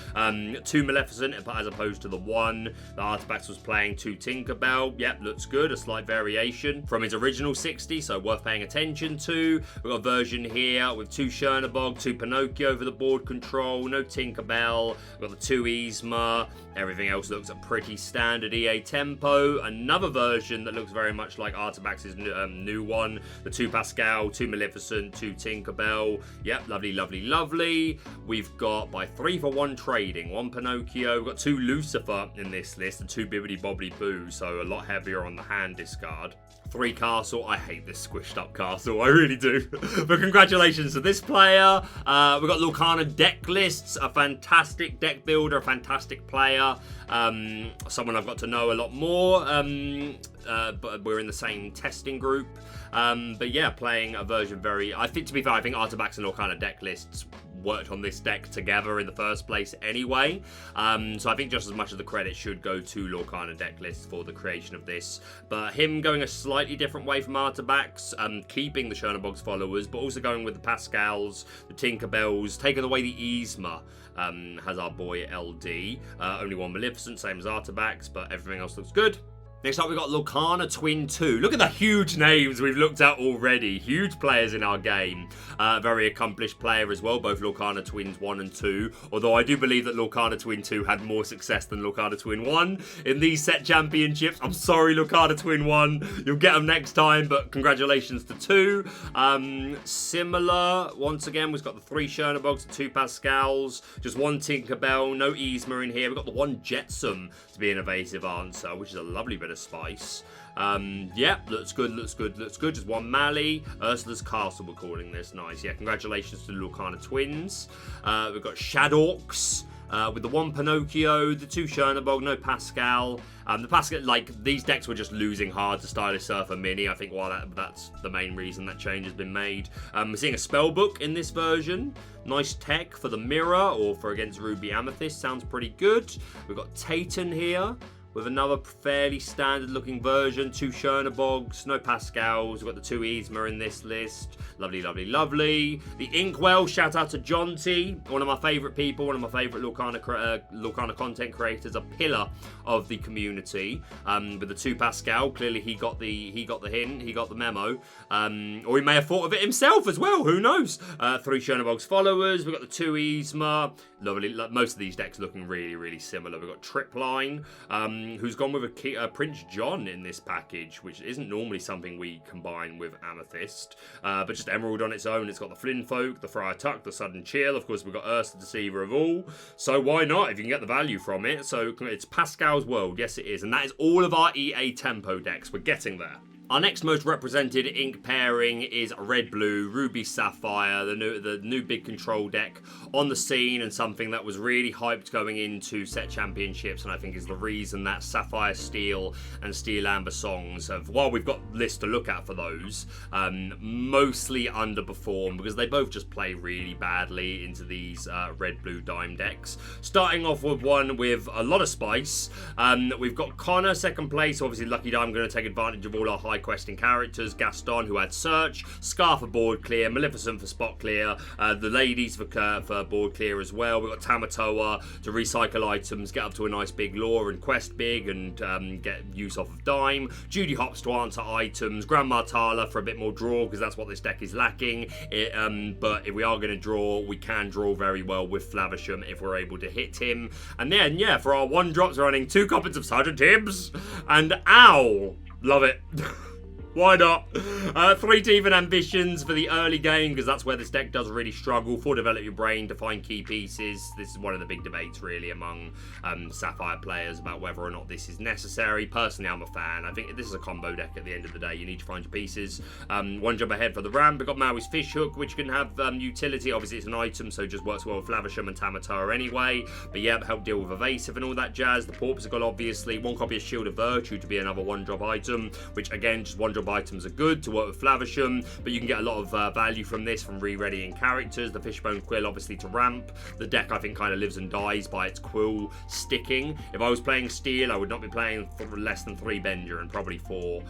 2 Maleficent as opposed to the 1 that ARTABAX was playing, 2 Tinkerbell. Yep, looks good. A slight variation from his original 60, so worth paying attention to. We've got a version here with 2 Chernobog, 2 Pinocchio for the board control, no Tinkerbell. We've got the 2 Yzma. Everything else looks a pretty standard EA Tempo. Another version that looks very much like ARTABAX's new one. The 2 Pascal, 2 Maleficent, 2 Tinkerbell. Yep, lovely, lovely, lovely. We've got by 3-for-1 trading. 1 Pinocchio. We've got 2 Lucifer in this list and 2 Bibbidi Bobbidi Boo. So a lot heavier on the hand discard. 3 Castle. I hate this squished up castle. I really do. But congratulations to this player. We've got Lorcana Decklists, a fantastic deck builder, a fantastic player. Someone I've got to know a lot more. But we're in the same testing group. But yeah, playing a version I think, to be fair, I think ARTABAX and Lorcana Decklists worked on this deck together in the first place anyway. So I think just as much of the credit should go to Lorcana Decklists for the creation of this. But him going a slightly different way from ARTABAX, keeping the Chernobog's followers, but also going with the Pascals, the Tinkerbells, taking away the Yzma. Has our boy LD. Only 1 Maleficent, same as ARTABAX, but everything else looks good. Next up, we've got Lorcana Twin 2. Look at the huge names we've looked at already. Huge players in our game. Very accomplished player as well, both Lorcana Twins 1 and 2. Although I do believe that Lorcana Twin 2 had more success than Lorcana Twin 1 in these set championships. I'm sorry, Lorcana Twin 1. You'll get them next time, but congratulations to 2. Similar, once again, we've got the 3 Chernobyls and 2 Pascals. Just 1 Tinkerbell, no Yzma in here. We've got the 1 Jetsam to be an evasive answer, which is a lovely bit of spice. Yeah, looks good, looks good, looks good. Just 1 Mally. Ursula's Castle, we're calling this. Nice. Yeah, congratulations to the Lorcana Twins. We've got Shadorks. with the 1 Pinocchio, the 2 Chernabog, no Pascal. The Pascal, like, these decks were just losing hard to Stylish Surfer Mini. I think that's the main reason that change has been made. We're seeing a Spellbook in this version. Nice tech for the mirror or for against Ruby Amethyst. Sounds pretty good. We've got Tayton here with another fairly standard looking version. 2 Chernabogs, no Pascals. We've got the 2 Yzma in this list. Lovely, lovely, lovely. The Inkwell, shout out to John T, one of my favourite people, one of my favourite Lorcana content creators, a pillar of the community. With the 2 Pascal, clearly he got the hint, he got the memo. Or he may have thought of it himself as well, who knows? 3 Chernabog's followers, we've got the 2 Yzma. Lovely, most of these decks looking really, really similar. We've got Tripline, who's gone with a Prince John in this package, which isn't normally something we combine with Amethyst, but just Emerald on its own. It's got the Flynn Folk, the Friar Tuck, the Sudden Chill. Of course, we've got Ursa Deceiver of all, so why not if you can get the value from it? So it's Pascal's World, yes it is, and that is all of our EA Tempo decks. We're getting there. Our next most represented ink pairing is Red Blue, Ruby Sapphire, the new big control deck on the scene, and something that was really hyped going into Set Championships, and I think is the reason that Sapphire Steel and Steel Amber songs have, while we've got lists to look at for those, mostly underperformed because they both just play really badly into these Red Blue Dime decks. Starting off with one with a lot of spice, we've got Connor second place. Obviously Lucky Dime going to take advantage of all our high questing characters. Gaston, who had Search, Scar for board clear, Maleficent for spot clear, the ladies for board clear as well. We've got Tamatoa to recycle items, get up to a nice big lore and quest big, and get use off of Dime. Judy Hops to answer items, Grandma Tala for a bit more draw because that's what this deck is lacking. But if we are going to draw, we can draw very well with Flavisham if we're able to hit him. And then, yeah, for our 1-drops, running 2 copies of Sergeant Tibbs and Owl. Love it. Why not? 3 Teeth and Ambitions for the early game, because that's where this deck does really struggle. 4 Develop Your Brain to find key pieces. This is one of the big debates, really, among Sapphire players about whether or not this is necessary. Personally, I'm a fan. I think this is a combo deck at the end of the day. You need to find your pieces. 1 jump ahead for the ramp. We've got Maui's Fish Hook, which can have utility. Obviously, it's an item, so it just works well with Flavisham and Tamatoa anyway. But yeah, help deal with Evasive and all that jazz. The Porpoisicle, obviously. 1 copy of Shield of Virtue to be another 1-drop item, which, again, just 1-drop items are good to work with Flavisham, but you can get a lot of value from this from re-readying characters. The Fishbone Quill, obviously, to ramp. The deck, I think, kind of lives and dies by its quill sticking. If I was playing Steel, I would not be playing for less than 3 Benja and probably 4.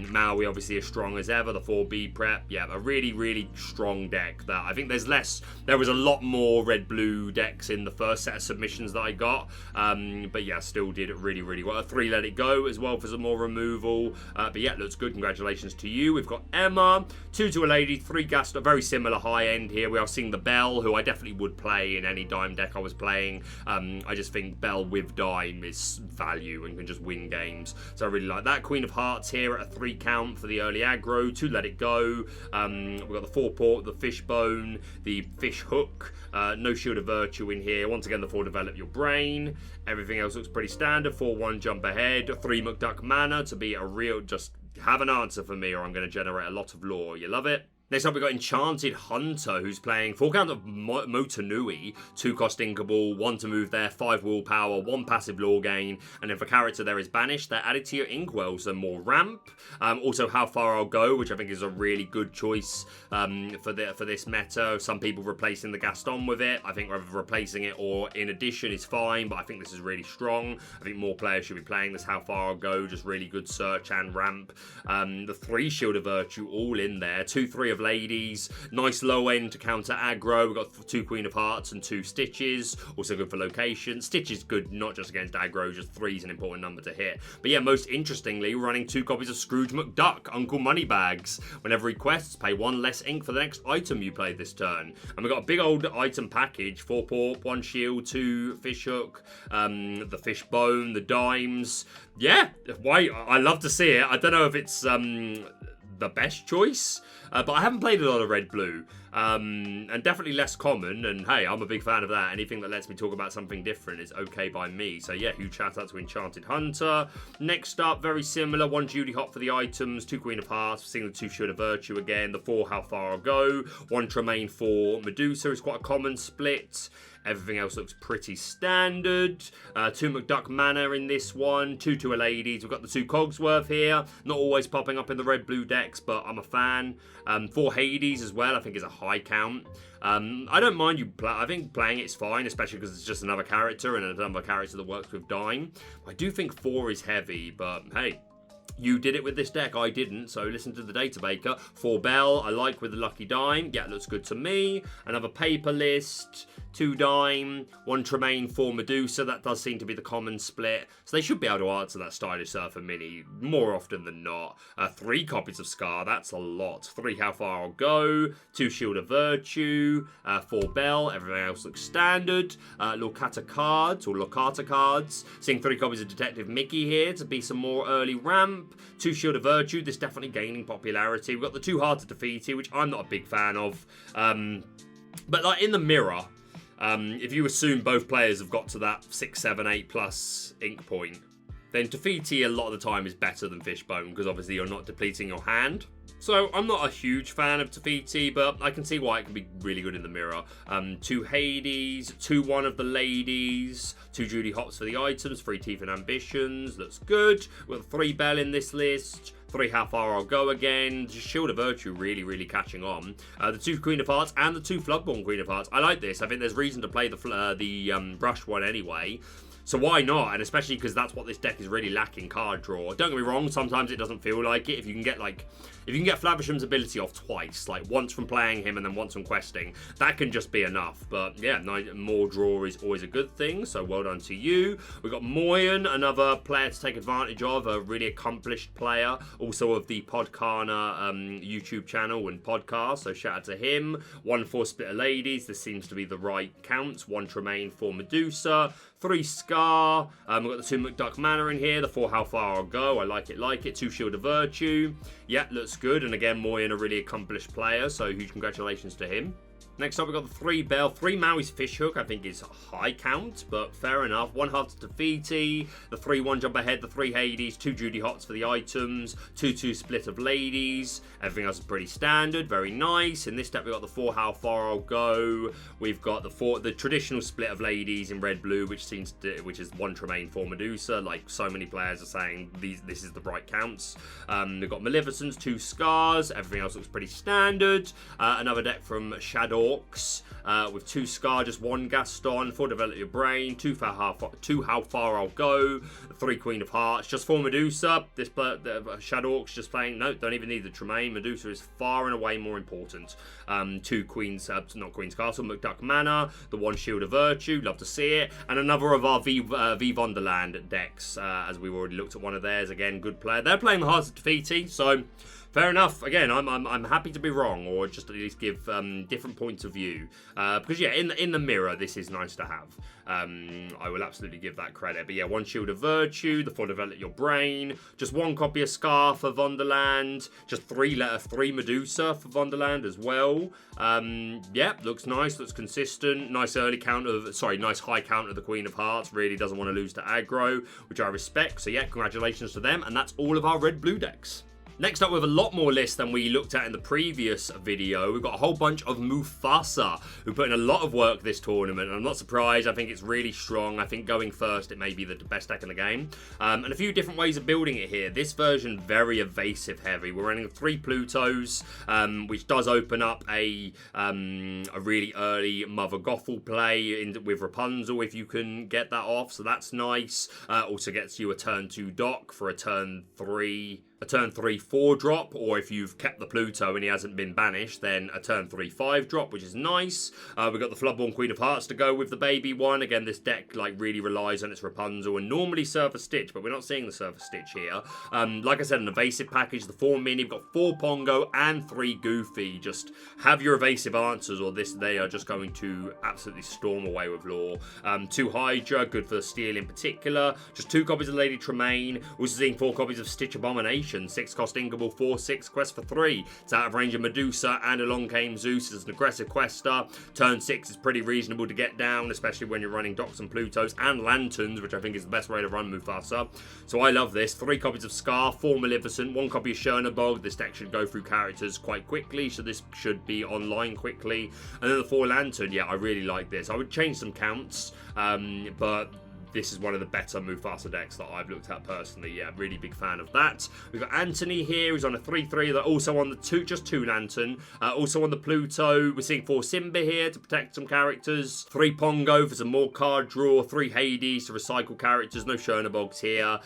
Maui, obviously, as strong as ever. The 4B prep, yeah, a really, really strong deck. That I think there was a lot more red-blue decks in the first set of submissions that I got, but yeah, still did it really, really well. 3 Let It Go as well for some more removal, but yeah, looks good. Congratulations to you. We've got Emma, 2 to a Lady, 3 Gaston, very similar high end here. We are seeing the Belle, who I definitely would play in any Dime deck I was playing. I just think Belle with Dime is value and can just win games, so I really like that. Queen of Hearts here at a 3 count for the early aggro. 2 Let It Go. We've got the 4 Port, the Fishbone, the Fish Hook, no Shield of Virtue in here. Once again, the 4 Develop Your Brain. Everything else looks pretty standard. 4 1 Jump Ahead, 3 McDuck Mana to be a real, just have an answer for me or I'm going to generate a lot of lore. You love it? Next up, we've got Enchanted Hunter, who's playing 4 count of Motonui, 2 cost Inkable, 1 to move there, 5 willpower, 1 passive lore gain, and if a character there is banished, they're added to your Inkwell, so more ramp. Also, How Far I'll Go, which I think is a really good choice for this meta. Some people replacing the Gaston with it. I think whether replacing it or in addition is fine, but I think this is really strong. I think more players should be playing this How Far I'll Go, just really good search and ramp. The 3 Shield of Virtue all in there, 2-3 of Ladies, nice low end to counter aggro. We've got 2 Queen of Hearts and 2 Stitches, also good for location. Stitch is good not just against aggro, just 3 is an important number to hit. But yeah, most interestingly, we're running 2 copies of Scrooge McDuck, Uncle Moneybags. Whenever he quests, pay 1 less ink for the next item you play this turn. And we've got a big old item package, 4 Porp, 1 Shield, 2 Fish Hook, the Fishbone, the Dimes. Yeah, why? I love to see it. I don't know if it's the best choice, but I haven't played a lot of red-blue, and definitely less common, and hey, I'm a big fan of that. Anything that lets me talk about something different is okay by me, so yeah, huge shout out to Enchanted Hunter. Next up, very similar, 1 Judy Hop for the items, 2 Queen of Hearts, seeing the 2 Shield of Virtue again, the 4 How Far I'll Go, 1 Tremaine for Medusa is quite a common split. Everything else looks pretty standard. 2 McDuck Mana in this one. 2 Ladies. We've got the 2 Cogsworth here. Not always popping up in the red-blue decks, but I'm a fan. 4 Hades as well, I think is a high count. I don't mind you I think playing it's fine, especially because it's just another character and another character that works with Dime. I do think 4 is heavy, but hey, you did it with this deck, I didn't, so listen to the data baker. 4 Bell, I like with the Lucky Dime. Yeah, it looks good to me. Another Paper List, 2 Dime, 1 Tremaine, 4 Medusa. That does seem to be the common split. So they should be able to answer that Stylish Surfer Mini more often than not. 3 copies of Scar, that's a lot. 3 How Far I'll Go, 2 Shield of Virtue, 4 Bell, everything else looks standard. Lorcana cards. Seeing 3 copies of Detective Mickey here to be some more early ramp. 2 Shield of Virtue, this definitely gaining popularity. We've got the 2 Hard to Defeat, which I'm not a big fan of. But like in the mirror, if you assume both players have got to that 6, 7, 8 plus ink point, then Tafiti a lot of the time is better than Fishbone, because obviously you're not depleting your hand. So I'm not a huge fan of Tafiti, but I can see why it can be really good in the mirror. 2 Hades, 2 One of the Ladies, 2 Judy Hopps for the items, 3 Teeth and Ambitions, looks good. We've got 3 Bell in this list. 3 How Far I'll Go again. Shield of Virtue really, really catching on. The 2 Queen of Hearts and the 2 Floodborn Queen of Hearts. I like this. I think there's reason to play the brush one anyway. So why not? And especially because that's what this deck is really lacking, card draw. Don't get me wrong, sometimes it doesn't feel like it. If you can get Flavisham's ability off twice, like once from playing him and then once from questing, that can just be enough. But yeah, more draw is always a good thing, so well done to you. We've got Moyen, another player to take advantage of, a really accomplished player, also of the Podkana YouTube channel and podcast, so shout out to him. 1 4 Splitter Ladies, this seems to be the right counts. 1 Tremaine, 4 Medusa. 3 Scar, we've got the 2 McDuck Manor in here, the 4 How Far I'll Go, I like it. 2 Shield of Virtue, yeah, looks good, and again, Moyen a really accomplished player, so huge congratulations to him. Next up, we've got the 3 Bell. 3 Maui's Fishhook, I think is high count, but fair enough. 1 Hard to Defeaty, the 3 One Jump Ahead, the 3 Hades, 2 Judy Hopps for the items, 2 Split of Ladies. Everything else is pretty standard, very nice. In this deck, we've got the 4 How Far I'll Go. We've got the traditional Split of Ladies in red-blue, which is 1 Tremaine, 4 Medusa. Like, so many players are saying this is the right counts. We've got Maleficence, 2 Scars. Everything else looks pretty standard. Another deck from Shadow with 2 Scar, just 1 Gaston, 4 Develop Your Brain, 2 How Far I'll Go, 3 Queen of Hearts, just 4 Medusa. This Shadow Orcs just playing, no, don't even need the Tremaine. Medusa is far and away more important. 2 Queen's, not Queen's Castle, McDuck Manor, the 1 Shield of Virtue, love to see it, and another of our V Vonderland decks, as we've already looked at one of theirs. Again, good player. They're playing the Hearts of Defeaty, so fair enough. Again, I'm happy to be wrong, or just at least give different points of view. Because yeah, in the mirror, this is nice to have. I will absolutely give that credit. But yeah, 1 Shield of Virtue, the 4 Develop Your Brain, just 1 copy of Scar for Vonderland, just 3 Medusa for Vonderland as well. Yeah, looks nice, looks consistent. Nice high count of the Queen of Hearts. Really doesn't want to lose to aggro, which I respect. So yeah, congratulations to them. And that's all of our red-blue decks. Next up, with a lot more lists than we looked at in the previous video, we've got a whole bunch of Mufasa, who put in a lot of work this tournament, and I'm not surprised. I think it's really strong. I think going first, it may be the best deck in the game. And a few different ways of building it here. This version, very evasive heavy. We're running 3 Plutos, which does open up a really early Mother Gothel play with Rapunzel, if you can get that off, so that's nice. Also gets you a turn 2 dock for a turn 3 4 drop, or if you've kept the Pluto and he hasn't been banished, then a turn 3 5 drop, which is nice. We've got the Floodborn Queen of Hearts to go with the baby one. Again, this deck like really relies on its Rapunzel and normally Surfer Stitch, but we're not seeing the Surfer Stitch here. Like I said, an evasive package, the 4 mini, we've got 4 Pongo and 3 Goofy. Just have your evasive answers, or they are just going to absolutely storm away with lore. 2 Hydra, good for the steel in particular. Just 2 copies of Lady Tremaine. Also seeing 4 copies of Stitch Abomination. Intimidation, 6 cost Ingable, 4/6, quest for 3. It's out of range of Medusa, and along came Zeus as an aggressive quester. Turn 6 is pretty reasonable to get down, especially when you're running Docks and Plutos and Lanterns, which I think is the best way to run Mufasa. So I love this. 3 copies of Scar, 4 Maleficent, 1 copy of Chernabog. This deck should go through characters quite quickly, so this should be online quickly. And then the 4 Lantern, yeah, I really like this. I would change some counts, but this is one of the better Mufasa decks that I've looked at personally. Yeah, really big fan of that. We've got Anthony here, who's on a 3/3. That also on the just 2 Lantern. Also on the Pluto. We're seeing 4 Simba here to protect some characters. 3 Pongo for some more card draw. 3 Hades to recycle characters. No Chernabogs here.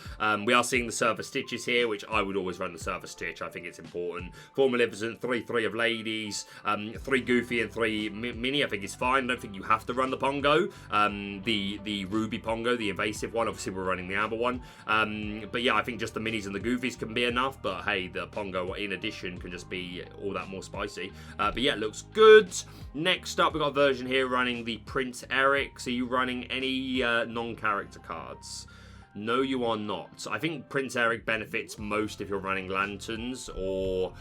We are seeing the Surfer Stitches here, which I would always run the Surfer Stitch. I think it's important. 4 Maleficent, 3/3 of Ladies. 3 Goofy and 3 Mini. I think it's fine. I don't think you have to run the Pongo. The Ruby Pongo, the evasive one. Obviously, we're running the Amber one. But yeah, I think just the Minis and the Goofies can be enough. But hey, the Pongo in addition can just be all that more spicy. But yeah, it looks good. Next up, we've got a version here running the Prince Eric. So you running any non-character cards? No, you are not. I think Prince Eric benefits most if you're running Lanterns or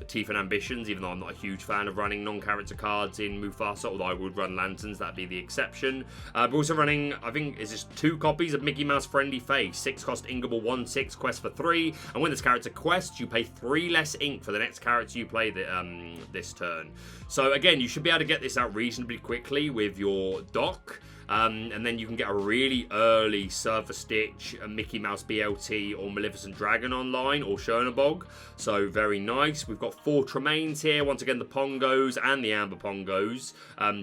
Teeth and Ambitions, even though I'm not a huge fan of running non-character cards in Mufasa, although I would run Lanterns, that'd be the exception. But also running, I think, is this 2 copies of Mickey Mouse Friendly Face. 6 cost Ingable, 1/6, quest for 3. And when this character quests, you pay 3 less ink for the next character you play this turn. So again, you should be able to get this out reasonably quickly with your dock. And then you can get a really early Surfer Stitch, a Mickey Mouse BLT, or Maleficent Dragon online, or Chernabog. So very nice. We've got 4 Tremaines here. Once again, the Pongos and the Amber Pongos.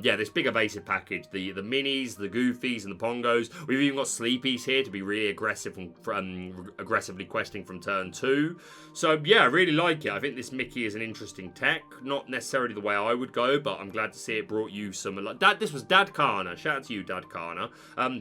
Yeah, this big evasive package. The Minis, the Goofies, and the Pongos. We've even got Sleepies here to be really aggressive from aggressively questing from turn 2. So yeah, I really like it. I think this Mickey is an interesting tech. Not necessarily the way I would go, but I'm glad to see it brought you some... This was Dad Kana. Shout out to you, Dad Kana.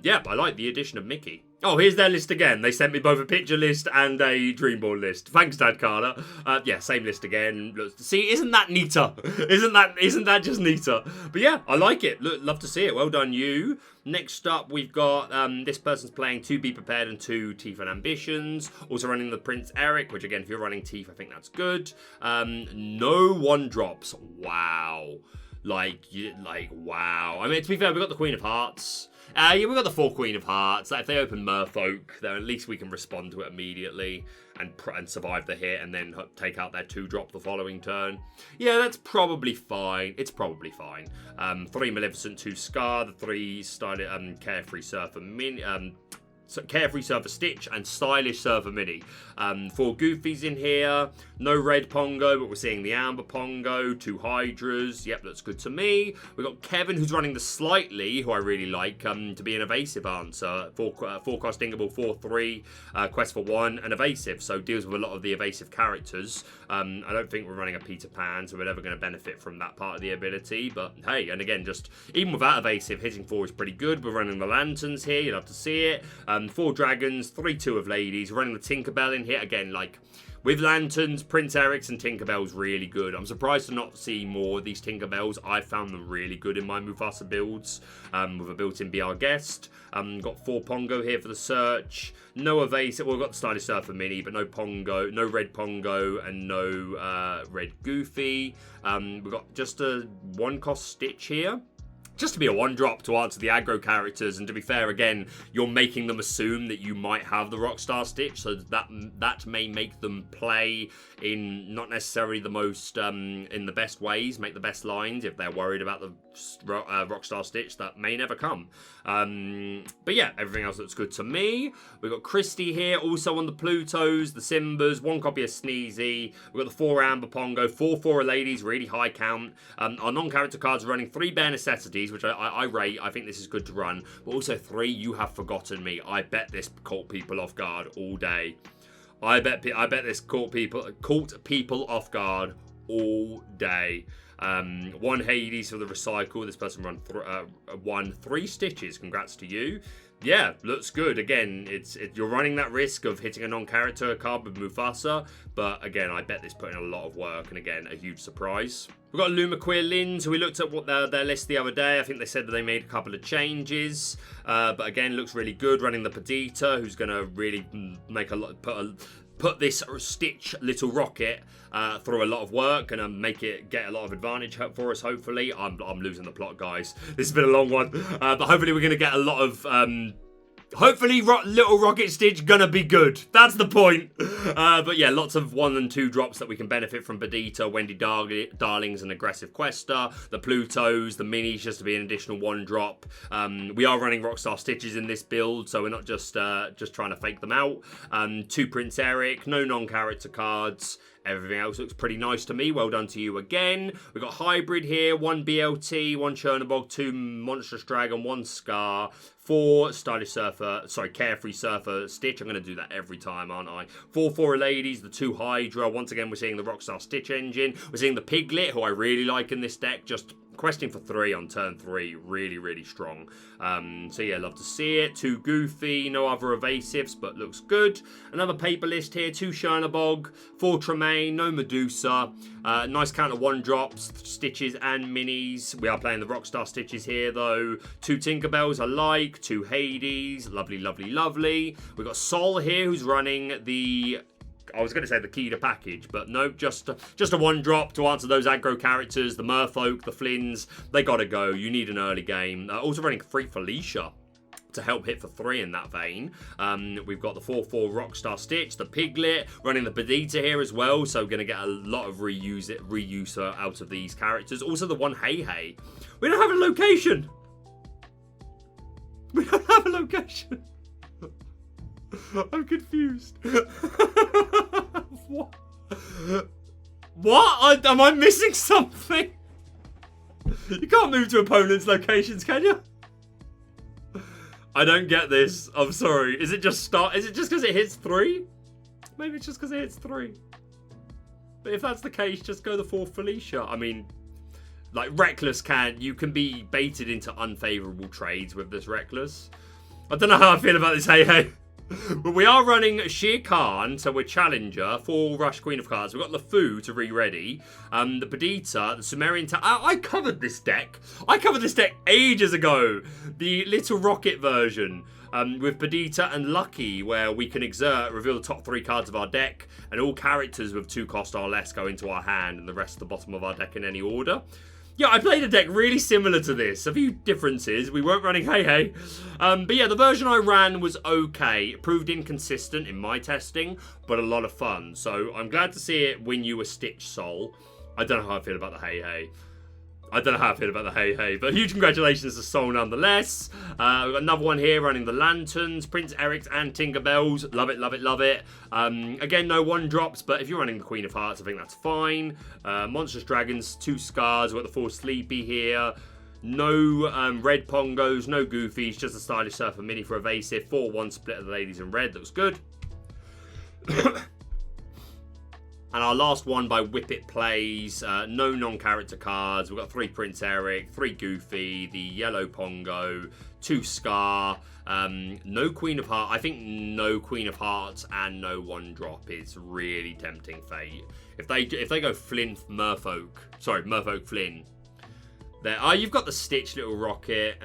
Yeah, I like the addition of Mickey. Oh, here's their list again. They sent me both a picture list and a dream board list. Thanks, Dad Kana. Yeah, same list again. See, isn't that neater? Isn't that just neater? But yeah, I like it. Look, love to see it. Well done, you. Next up, we've got this person's playing 2 Be Prepared and 2 Teeth and Ambitions. Also running the Prince Eric, which again, if you're running Teeth, I think that's good. No 1-drops. Wow. Wow. I mean, to be fair, we've got the Queen of Hearts. Yeah, we've got the 4 Queen of Hearts. Like, if they open Merfolk, then at least we can respond to it immediately and survive the hit and then take out their 2-drop the following turn. Yeah, that's probably fine. It's probably fine. 3 Maleficent, 2 Scar, the 3 Carefree Surfer Mini... Carefree Surfer Stitch and Stylish Surfer Mini. 4 Goofies in here. No red Pongo, but we're seeing the Amber Pongo. 2 Hydras. Yep, that's good to me. We've got Kevin, who's running the Slightly, who I really like, to be an evasive answer. 4 cost Ingable, 4/3. Quest for 1 and evasive, so deals with a lot of the evasive characters. I don't think we're running a Peter Pan, so we're never going to benefit from that part of the ability. But hey, and again, just even without evasive, hitting 4 is pretty good. We're running the Lanterns here. You'd love to see it. 4 Dragons, 3/2 of Ladies. We're running the Tinkerbell in here. Again, like, with Lanterns, Prince Eric's and Tinkerbell's really good. I'm surprised to not see more of these Tinkerbells. I found them really good in my Mufasa builds, with a built-in Be Our Guest. Got 4 Pongo here for the search. No evasive. Well, we've got the Stylish Surfer Mini, but no Pongo, no red Pongo, and no red Goofy. We've got just a 1-cost Stitch here. Just to be a 1-drop to answer the aggro characters, and to be fair, again, you're making them assume that you might have the Rockstar Stitch, so that may make them play in not necessarily the most, in the best ways, make the best lines. If they're worried about the Rockstar Stitch, that may never come. But yeah, everything else looks good to me. We've got Christy here, also on the Plutos, the Simbas, 1 copy of Sneezy. We've got the 4 Amber Pongo, 4 Ladies, really high count. Our non-character cards are running 3 Bare Necessities, which I rate. I think this is good to run. But also 3 You Have Forgotten Me. I bet this caught people off guard all day. I bet this caught people off guard all day. 1 Hades for the recycle. This person won 3 Stitches. Congrats to you. Yeah, looks good. Again, you're running that risk of hitting a non-character card with Mufasa, but again, I bet this put in a lot of work, and again, a huge surprise. We've got Luma Queer Lins, who we looked at what their list the other day. I think they said that they made a couple of changes, but again, looks really good. Running the Perdita, who's going to really make put this Stitch little rocket through a lot of work and make it get a lot of advantage for us, hopefully. I'm losing the plot, guys. This has been a long one. But hopefully we're going to get a lot of... hopefully little Rocket Stitch gonna be good. That's the point. But yeah, lots of 1 and 2 drops that we can benefit from. Bedita, Wendy Darlings, and Aggressive Quester. The Plutos, the Minis just to be an additional 1 drop. We are running Rockstar Stitches in this build, so we're not just trying to fake them out. 2 Prince Eric, no non-character cards. Everything else looks pretty nice to me. Well done to you again. We've got Hybrid here. 1 BLT, 1 Chernobog, 2 Monstrous Dragon, 1 Scar, 4 Stylish Surfer, sorry, Carefree Surfer Stitch. I'm going to do that every time, aren't I? 4 Fora Ladies, the 2 Hydra. Once again, we're seeing the Rockstar Stitch engine. We're seeing the Piglet, who I really like in this deck. Just questing for 3 on turn 3. Really, really strong. So yeah, love to see it. 2 Goofy, no other evasives, but looks good. Another paper list here. 2 Chernobog, 4 Tremaine, no Medusa. Nice count of 1 drops, Stitches and Minis. We are playing the Rockstar Stitches here, though. 2 Tinkerbells I like. 2 Hades. Lovely, lovely, lovely. We've got Sol here, who's running the... I was going to say the key to package, but no, just a 1 drop to answer those aggro characters. The Merfolk, the Flynns, they got to go. You need an early game. Also running 3 Felicia to help hit for 3 in that vein. We've got the 4/4 Rockstar Stitch, the Piglet, running the Bedita here as well, so going to get a lot of reuse out of these characters. Also the 1 Hey Hey. We don't have a location. We don't have a location. I'm confused. What? What? Am I missing something? You can't move to opponents' locations, can you? I don't get this. I'm sorry. Is it just because it hits 3? Maybe it's just because it hits 3. But if that's the case, just go the 4 Felicia. I mean, like Reckless you can be baited into unfavorable trades with this Reckless. I don't know how I feel about this Hey Hey. But we are running Shere Khan, so we're Challenger, 4 Rush Queen of Cards. We've got LeFou to re-ready. The Bedita, the Sumerian... I covered this deck. I covered this deck ages ago. The Little Rocket version. With Bedita and Lucky, where we can reveal the top 3 cards of our deck, and all characters with 2 cost or less go into our hand, and the rest at the bottom of our deck in any order. Yeah, I played a deck really similar to this. A few differences. We weren't running Hey Hey. But yeah, the version I ran was okay. It proved inconsistent in my testing, but a lot of fun. So I'm glad to see it win you a Stitch Soul. I don't know how I feel about the Hey Hey. But huge congratulations to Soul nonetheless. We've got another one here running the Lanterns, Prince Eric's and Tinkerbells. Love it, love it, love it. Again, no 1 drops, but if you're running the Queen of Hearts, I think that's fine. Monstrous Dragons, 2 Scars. We've got the 4 Sleepy here. No red Pongos, no Goofies, just a Stylish Surfer Mini for evasive. 4/1 split of the ladies in red. Looks good. And our last one by Whippet Plays, no non-character cards. We've got 3 Prince Eric, 3 Goofy, the yellow Pongo, 2 Scar, no Queen of Hearts. I think no Queen of Hearts and no 1 drop is really tempting fate. If they go Flynn Merfolk, sorry, Merfolk Flynn. There, you've got the Stitch Little Rocket.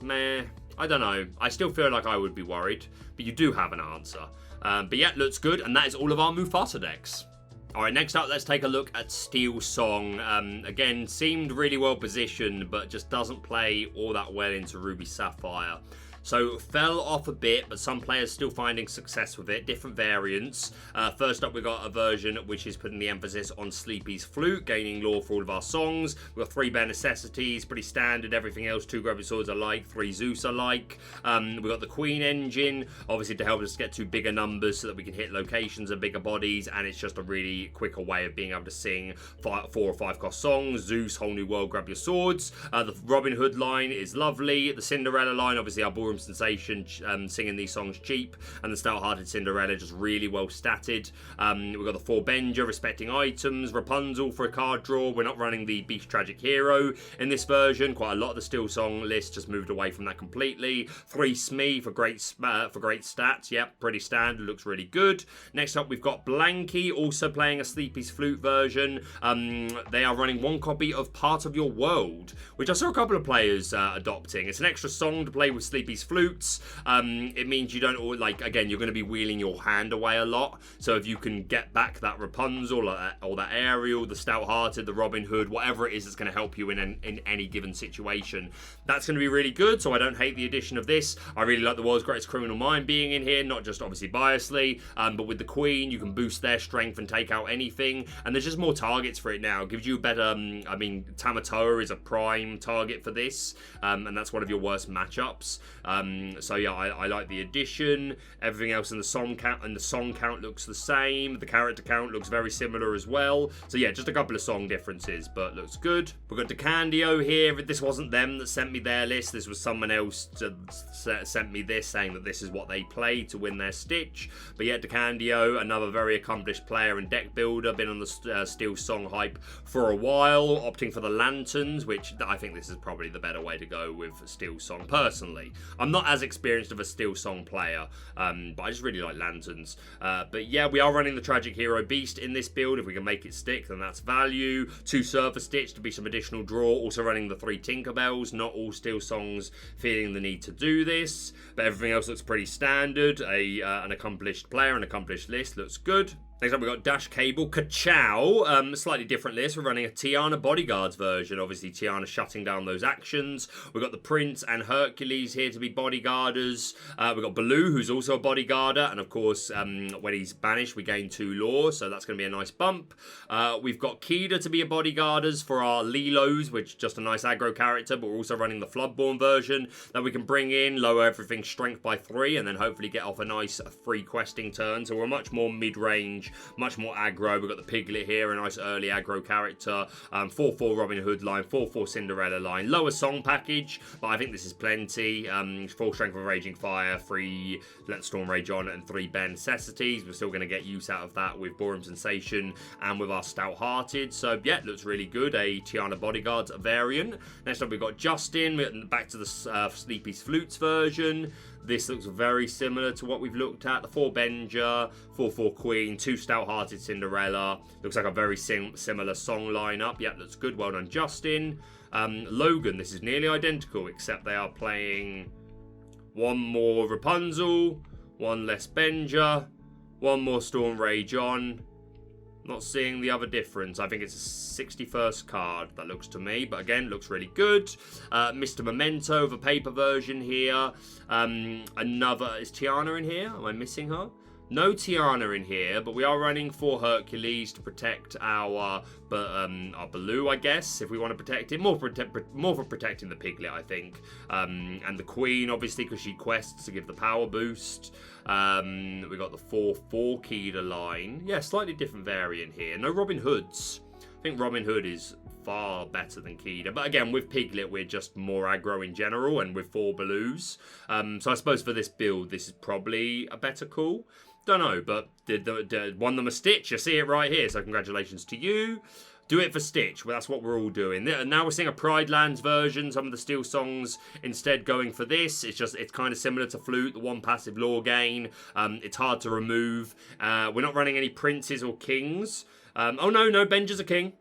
Meh, I don't know. I still feel like I would be worried, but you do have an answer. But yeah, looks good, and that is all of our Mufasa decks. Alright, next up, let's take a look at SteelSong. Again, seemed really well positioned, but just doesn't play all that well into Ruby Sapphire. So, fell off a bit, but some players still finding success with it. Different variants. First up, we've got a version which is putting the emphasis on Sleepy's Flute, gaining lore for all of our songs. We've got 3 Bare Necessities, pretty standard. Everything else, 2 Gravity Swords alike, 3 Zeus alike. We've got the Queen Engine, obviously to help us get to bigger numbers so that we can hit locations and bigger bodies, and it's just a really quicker way of being able to sing 4 or 5 cost songs. Zeus, Whole New World, Grab Your Swords. The Robin Hood line is lovely. The Cinderella line, obviously our ballroom sensation, singing these songs cheap, and the Stout-Hearted Cinderella just really well statted. We've got the 4 Benja, Respecting Items, Rapunzel for a card draw. We're not running the Beast Tragic Hero in this version. Quite a lot of the SteelSong list just moved away from that completely. 3 Smee for great stats. Yep, pretty standard, looks really good. Next up, we've got Blanky, also playing a Sleepy's Flute version. They are running 1 copy of Part of Your World, which I saw a couple of players adopting. It's an extra song to play with Sleepy's 3-piece flutes. It means you don't, like, again, you're going to be wheeling your hand away a lot. So if you can get back that Rapunzel or that Ariel, the Stout-Hearted, the Robin Hood, whatever it is that's going to help you in any given situation, that's going to be really good. So I don't hate the addition of this. I really like the World's Greatest Criminal Mind being in here, not just obviously biasly, but with the Queen, you can boost their strength and take out anything. And there's just more targets for it now. It gives you a better, I mean, Tamatoa is a prime target for this, and that's one of your worst matchups. So yeah, I like the addition. Everything else in the song count looks the same. The character count looks very similar as well. So yeah, just a couple of song differences, but looks good. We've got DeCandio here. This wasn't them that sent me their list. This was someone else that sent me this, saying that this is what they play to win their Stitch. But yeah, DeCandio, another very accomplished player and deck builder, been on the SteelSong hype for a while, opting for the Lanterns, which I think this is probably the better way to go with SteelSong personally. I'm not as experienced of a SteelSong player, but I just really like Lanterns. But yeah, we are running the Tragic Hero Beast in this build. If we can make it stick, then that's value. 2 Surfer Stitch to be some additional draw. Also running the 3 Tinkerbells. Not all SteelSongs feeling the need to do this, but everything else looks pretty standard. An accomplished player, an accomplished list looks good. Next up, we've got Dash Cable, Ka-Chow, slightly different list. We're running a Tiana Bodyguards version. Obviously, Tiana shutting down those actions. We've got the Prince and Hercules here to be bodyguarders. We've got Baloo, who's also a bodyguarder. And of course, when he's banished, we gain 2 lore, so that's going to be a nice bump. We've got Kida to be a bodyguarders for our Lilos, which is just a nice aggro character, but we're also running the Floodborn version that we can bring in, lower everything's strength by 3, and then hopefully get off a nice free questing turn. So we're much more mid-range, much more aggro. We've got the Piglet here, a nice early aggro character. 4/4 Robin Hood line, 4/4 Cinderella line. Lower song package, but I think this is plenty. 4 Strength of Raging Fire, 3 Let Storm Rage On, and 3 Bare Necessities. We're still going to get use out of that with Borum Sensation and with our Stout-Hearted. So yeah, it looks really good. A Tiana Bodyguards variant. Next up, we've got Justin, back to the Sleepy's Flutes version. This looks very similar to what we've looked at. The 4 Benja, 4/4 Queen, 2 Stout-Hearted Cinderella. Looks like a very similar song lineup. Yep, looks good. Well done, Justin. Logan, this is nearly identical, except they are playing 1 more Rapunzel, 1 less Benja, 1 more Storm Rage On. Not seeing the other difference. I think it's a 61st card, that looks to me. But again, looks really good. Mr. Memento, the paper version here. Is Tiana in here? Am I missing her? No Tiana in here, but we are running 4 Hercules to protect our Baloo, I guess, if we want to protect him. More for protecting the Piglet, I think. And the Queen, obviously, because she quests to give the power boost. We got the 4/4 Kida line. Yeah, slightly different variant here. No Robin Hoods. I think Robin Hood is far better than Kida. But again, with Piglet, we're just more aggro in general, and with 4 Baloos. So I suppose for this build, this is probably a better call. Don't know, but won them a Stitch. You see it right here, so congratulations to you. Do it for Stitch. Well, that's what we're all doing. Now we're seeing a Pride Lands version. Some of the SteelSongs instead going for this. It's kind of similar to Flute, the 1 passive lore gain. It's hard to remove. We're not running any princes or kings. Oh no, Benja's a king.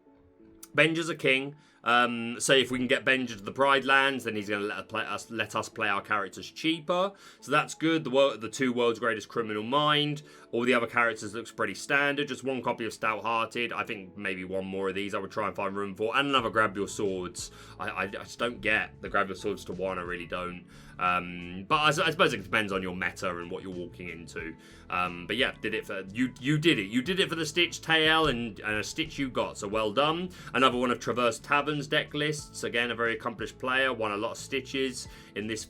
Benja's a king. So if we can get Benja to the Pride Lands, then he's going to let us play our characters cheaper. So that's good. The 2 World's Greatest Criminal Mind. All the other characters looks pretty standard. Just 1 copy of Stout-Hearted. I think maybe 1 more of these I would try and find room for. And another Grab Your Swords. I just don't get the Grab Your Swords to 1. I really don't. But I suppose it depends on your meta and what you're walking into. But yeah, did it for you. You did it. You did it for the Stitch tail and a Stitch you got. So well done. Another one of Traverse Tavern's deck lists. Again, a very accomplished player. Won a lot of Stitches in this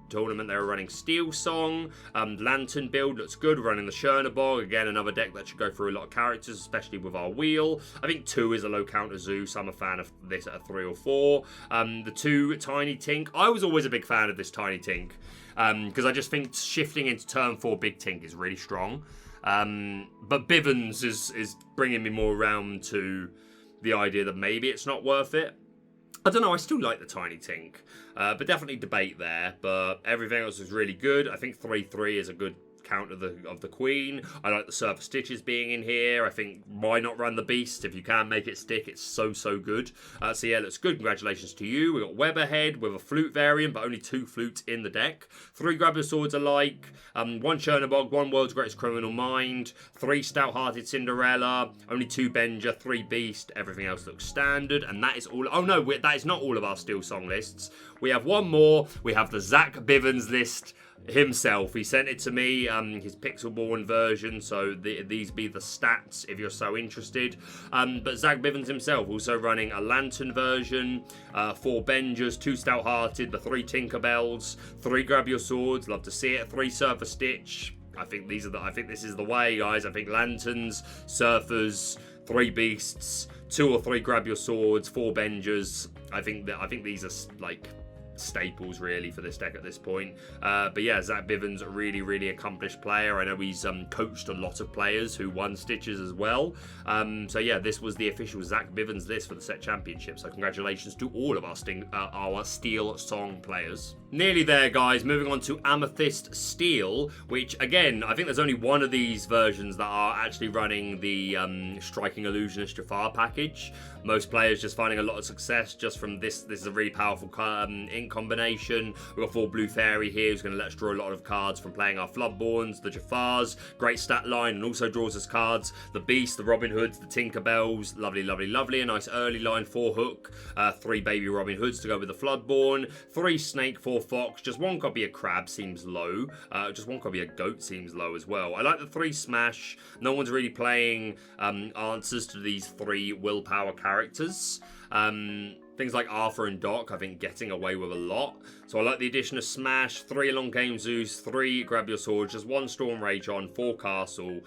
tournament. They were running SteelSong. Lantern build looks good. We're running the Chernobog. Again, another deck that should go through a lot of characters, especially with our wheel. I think 2 is a low counter Zeus. I'm a fan of this at a 3 or 4. The 2 Tiny Tink. I was always a big fan of this Tiny Tink. Because I just think shifting into turn 4 Big Tink is really strong. But Bivens is bringing me more around to the idea that maybe it's not worth it. I don't know, I still like the Tiny Tink. But definitely debate there. But everything else is really good. I think 3/3 is a good count of the Queen. I like the Surfer Stitches being in here. I think why not run the Beast? If you can make it stick, it's so good. So yeah, looks good. Congratulations to you. We got Weatherhead with a Flute variant, but only 2 flutes in the deck. 3 Grab Your Swords alike, 1 Chernabog, 1 World's Greatest Criminal Mind, 3 Stout-Hearted Cinderella, only 2 Benja, 3 Beast. Everything else looks standard, and that is all. Oh no, that is not all of our SteelSong lists. We have one more. We have the Zach Bivens list himself. He sent it to me, his Pixelborn version, so these be the stats if you're so interested. But Zach Bivens himself also running a Lantern version, 4 Benjas, 2 Stout-Hearted, the 3 Tinkerbells, 3 Grab Your Swords, love to see it, 3 Surfer Stitch. I think this is the way, guys. I think Lanterns, Surfers, 3 Beasts, 2 or 3 Grab Your Swords, 4 Benjas. I think these are like staples really for this deck at this point. But yeah, Zach Bivens, a really accomplished player. I know he's coached a lot of players who won Stitches as well. So yeah, this was the official Zach Bivens list for the Set Championship. So congratulations to all of our SteelSong players. Nearly there, guys. Moving on to Amethyst Steel, which again, I think there's only one of these versions that are actually running the Striking Illusionist Jafar package. Most players just finding a lot of success just from this. This is a really powerful ink combination. We've got 4 Blue Fairy here, who's going to let us draw a lot of cards from playing our Floodborns, the Jafars, great stat line, and also draws us cards. The Beast, the Robin Hoods, the Tinkerbells, lovely. A nice early line, 4 Hook, 3 Baby Robin Hoods to go with the Floodborn, 3 Snake, 4 Fox, just 1 copy of Crab seems low, just 1 copy of Goat seems low as well. I like the 3 Smash. No one's really playing answers to these 3 willpower characters. Things like Arthur and Doc, I think, getting away with a lot. So I like the addition of Smash, 3 Long Game Zeus, 3 Grab Your Sword, just 1 Storm Rage on, 4 Castle.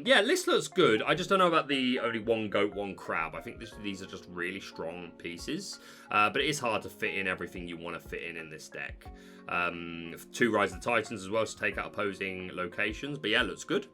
Yeah, list looks good. I just don't know about the only 1 Goat, 1 Crab. I think these are just really strong pieces. But it is hard to fit in everything you want to fit in this deck. 2 Rise of the Titans as well to take out opposing locations. But yeah, looks good.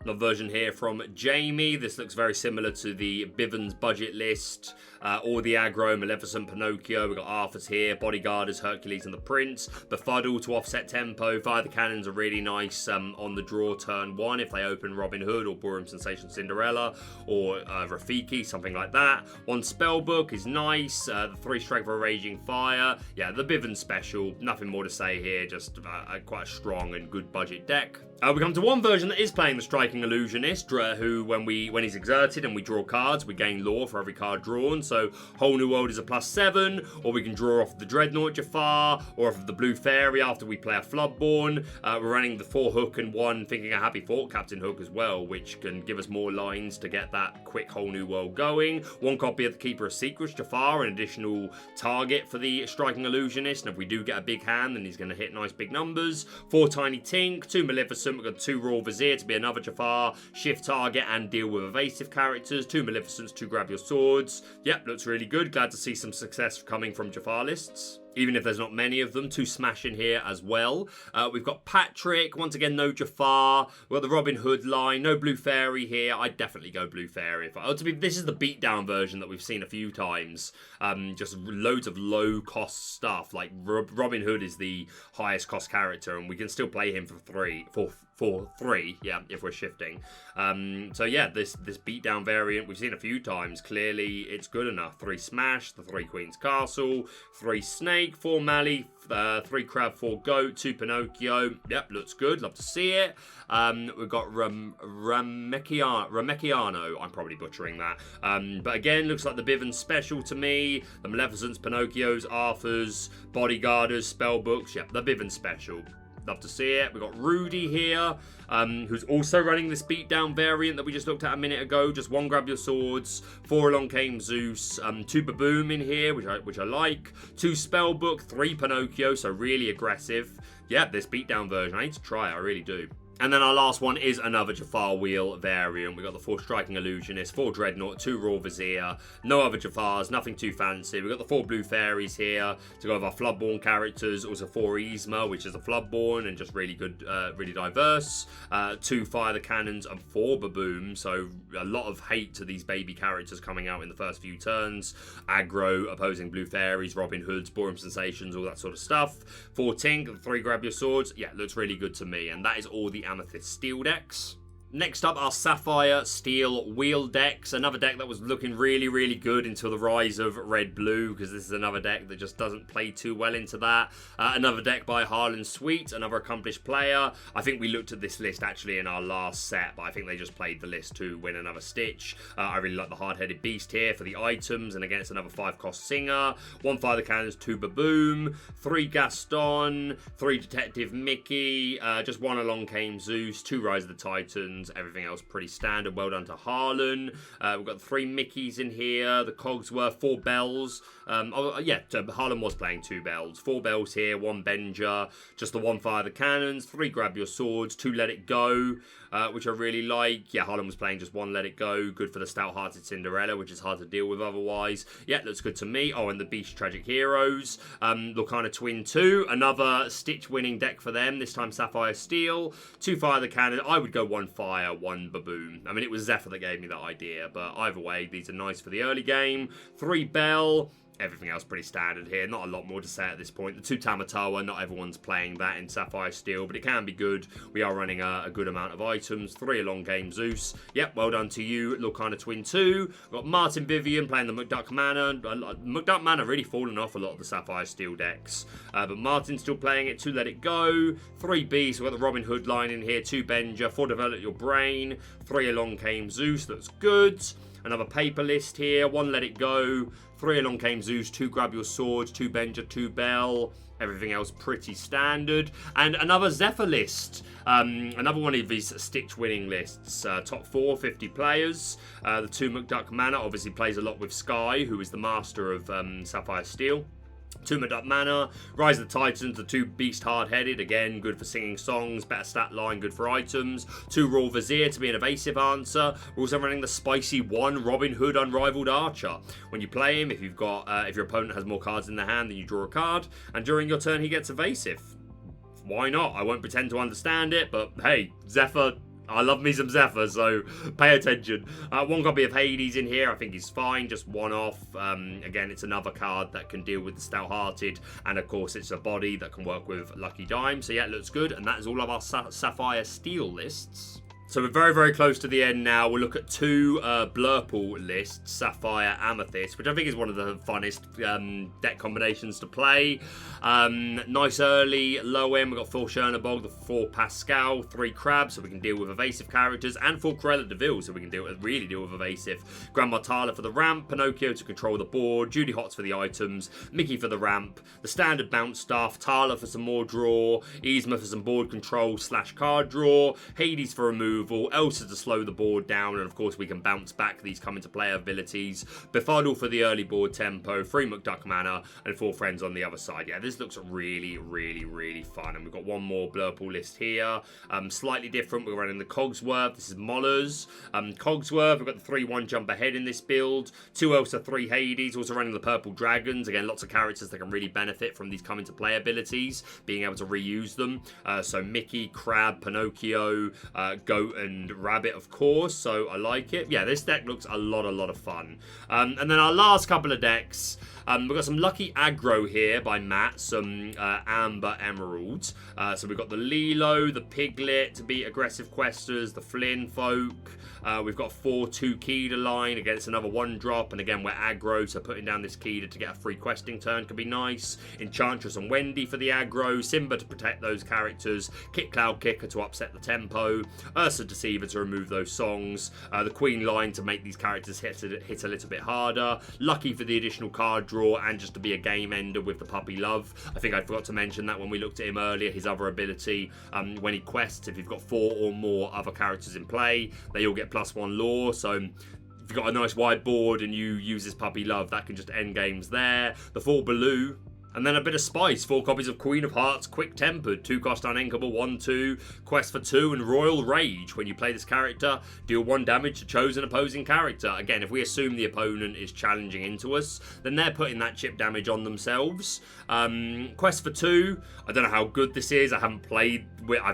Another version here from Jamie. This looks very similar to the Bivens budget list. All the aggro, Maleficent, Pinocchio. We've got Arthur's here, Bodyguarders, Hercules and the Prince. Befuddle to offset tempo. Fire the Cannons are really nice on the draw turn 1 if they open Robin Hood or Ballroom Sensation Cinderella or Rafiki, something like that. 1 Spellbook is nice. The 3 Strike for a Raging Fire. Yeah, the Bivens special. Nothing more to say here. Just quite a strong and good budget deck. We come to one version that is playing the Striking Illusionist, who, when he's exerted and we draw cards, we gain lore for every card drawn. So Whole New World is a +7, or we can draw off the Dreadnought Jafar, or off of the Blue Fairy after we play a Floodborn. We're running the 4 Hook and 1 Thinking a Happy Thought Captain Hook as well, which can give us more lines to get that quick Whole New World going. 1 copy of the Keeper of Secrets Jafar, an additional target for the Striking Illusionist, and if we do get a big hand, then he's going to hit nice big numbers. 4 Tiny Tink, 2 Maleficent. We've got 2 Royal Vizier to be another Jafar, shift target and deal with evasive characters, 2 Maleficents, 2 Grab Your Swords. Yep, looks really good. Glad to see some success coming from Jafar lists, even if there's not many of them. 2 Smash in here as well. We've got Patrick, once again no Jafar. We've got the Robin Hood line, no Blue Fairy here. I'd definitely go Blue Fairy. This is the beatdown version that we've seen a few times. Just loads of low cost stuff. Like Robin Hood is the highest cost character, and we can still play him for 3, yeah, if we're shifting. So yeah, this beatdown variant we've seen a few times. Clearly it's good enough. 3 Smash, the 3 Queen's Castle, 3 Snake, 4 Mally, 3 Crab, 4 Goat, 2 Pinocchio. Yep, looks good. Love to see it. We've got Ramecchiano. I'm probably butchering that. But again, looks like the Bivens special to me. The Maleficents, Pinocchios, Arthurs, Bodyguarders, Spellbooks. Yep, the Bivens special. Love to see it. We've got Rudy here, who's also running this beatdown variant that we just looked at a minute ago. Just 1 Grab Your Swords, 4 Along Came Zeus, 2 Baboom in here, which I like, 2 Spellbook, 3 Pinocchio, so really aggressive. Yeah, this beatdown version, I need to try it, I really do. And then our last one is another Jafar wheel variant. We got the 4 Striking Illusionist, 4 Dreadnought, 2 Royal Vizier, no other Jafars, nothing too fancy. We've got the 4 Blue Fairies here to go with our Floodborn characters, also 4 Yzma, which is a Floodborn and just really good, really diverse. 2 Fire the Cannons and 4 Baboom, so a lot of hate to these baby characters coming out in the first few turns. Aggro, opposing Blue Fairies, Robin Hoods, Ballroom Sensations, all that sort of stuff. 4 Tink, 3 Grab Your Swords. Yeah, looks really good to me, and that is all the Amethyst Steel decks. Next up, our Sapphire Steel Wheel decks. Another deck that was looking really, really good until the rise of Red-Blue, because this is another deck that just doesn't play too well into that. Another deck by Harlan Sweet, another accomplished player. I think we looked at this list actually in our last set, but I think they just played the list to win another Stitch. I really like the Hard-Headed Beast here for the items, and again, it's another 5-cost Singer. 1 Fire the Cannons, 2 Baboom, 3 Gaston, 3 Detective Mickey, just 1 Along Came Zeus, 2 Rise of the Titans. Everything else pretty standard. Well done to Harlan. We've got 3 Mickeys in here. The Cogsworth, 4 Bells. So Harlan was playing 2 Bells. 4 Bells here, 1 Benger. Just the 1 Fire the Cannons, 3 Grab Your Swords, 2 Let It Go, which I really like. Yeah, Harlan was playing just 1 Let It Go. Good for the Stout-Hearted Cinderella, which is hard to deal with otherwise. Yeah, looks good to me. Oh, and the Beast Tragic Heroes. Lorcana Twin 2. Another Stitch-winning deck for them. This time Sapphire Steel. 2 Fire the Cannon. I would go 1 Fire, 1 Baboon. I mean, it was Zephyr that gave me that idea, but either way, these are nice for the early game. 3 Bell. Everything else pretty standard here. Not a lot more to say at this point. The 2 Tamatawa, not everyone's playing that in Sapphire Steel, but it can be good. We are running a good amount of items. 3 Along Game Zeus. Yep, well done to you, Lorcana Twin 2. We've got Martin Vivian playing the McDuck Manor. McDuck Manor really fallen off a lot of the Sapphire Steel decks. But Martin's still playing it. 2 Let It Go. 3 B, so we've got the Robin Hood line in here. 2 Benger. 4 Develop Your Brain. 3 Along Came Zeus. That's good. Another paper list here. 1 Let It Go. 3 Along Came Zeus, 2 Grab Your Swords, 2 Benger, 2 Bell. Everything else pretty standard. And another Zephyr list. Another one of these Stitch winning lists. Top 4, 50 players. The 2 McDuck Manor obviously plays a lot with Sky, who is the master of Sapphire Steel. 2 McDuck Manor, Rise of the Titans, the 2 Beast Hard-Headed, again, good for singing songs, better stat line, good for items. 2 Royal Vizier to be an evasive answer. We're also running the spicy 1 Robin Hood Unrivaled Archer. When you play him, if your opponent has more cards in their hand, then you draw a card, and during your turn he gets evasive. Why not? I won't pretend to understand it, but hey, Zephyr, I love me some Zephyr, so pay attention. 1 copy of Hades in here. I think he's fine. Just 1 off. Again, it's another card that can deal with the Stout-Hearted. And, of course, it's a body that can work with Lucky Dime. So, yeah, it looks good. And that is all of our Sapphire Steel lists. So we're very, very close to the end now. We'll look at 2 Blurple lists, Sapphire, Amethyst, which I think is one of the funnest deck combinations to play. Nice early, low end. We've got 4 Chernabog, the 4 Pascal, 3 Crab, so we can deal with evasive characters, and 4 Cruella de Vil, so we can really deal with evasive. Grandma Tala for the ramp, Pinocchio to control the board, Judy Hotz for the items, Mickey for the ramp, the standard bounce stuff, Tala for some more draw, Yzma for some board control / card draw, Hades for remove, Elsa to slow the board down, and of course we can bounce back these come into play abilities. Befuddle for the early board tempo, 3 McDuck Manor, and 4 friends on the other side. Yeah, this looks really, really, really fun. And we've got 1 more Blurple list here. Slightly different. We're running the Cogsworth. This is Mollers. Cogsworth, we've got the 3-1 jump ahead in this build. 2 Elsa, 3 Hades. Also running the Purple Dragons. Again, lots of characters that can really benefit from these come into play abilities, being able to reuse them. So Mickey, Crab, Pinocchio, Goat, and Rabbit, of course, so I like it. Yeah, this deck looks a lot of fun. And then our last couple of decks, we've got some Lucky Aggro here by Matt, some Amber Emeralds. So we've got the Lilo, the Piglet to beat aggressive questers, the Flynn folk. We've got 4 2 Keeda line. Again, it's another 1-drop, and again, we're aggro, so putting down this Keeda to get a free questing turn could be nice. Enchantress and Wendy for the aggro. Simba to protect those characters. Kick Cloud Kicker to upset the tempo. Ursa Deceiver to remove those songs. The Queen line to make these characters hit a little bit harder. Lucky for the additional card draw, and just to be a game ender with the Puppy Love. I think I forgot to mention that when we looked at him earlier, his other ability, when he quests, if you've got 4 or more other characters in play, they all get +1 lore, so if you've got a nice wide board and you use this Puppy Love, that can just end games there. The 4 Baloo. And then a bit of spice, 4 copies of Queen of Hearts, Quick Tempered, 2 cost Uninkable, 1/2, Quest for 2, and Royal Rage. When you play this character, deal 1 damage to chosen opposing character. Again, if we assume the opponent is challenging into us, then they're putting that chip damage on themselves. Quest for 2, I don't know how good this is, I've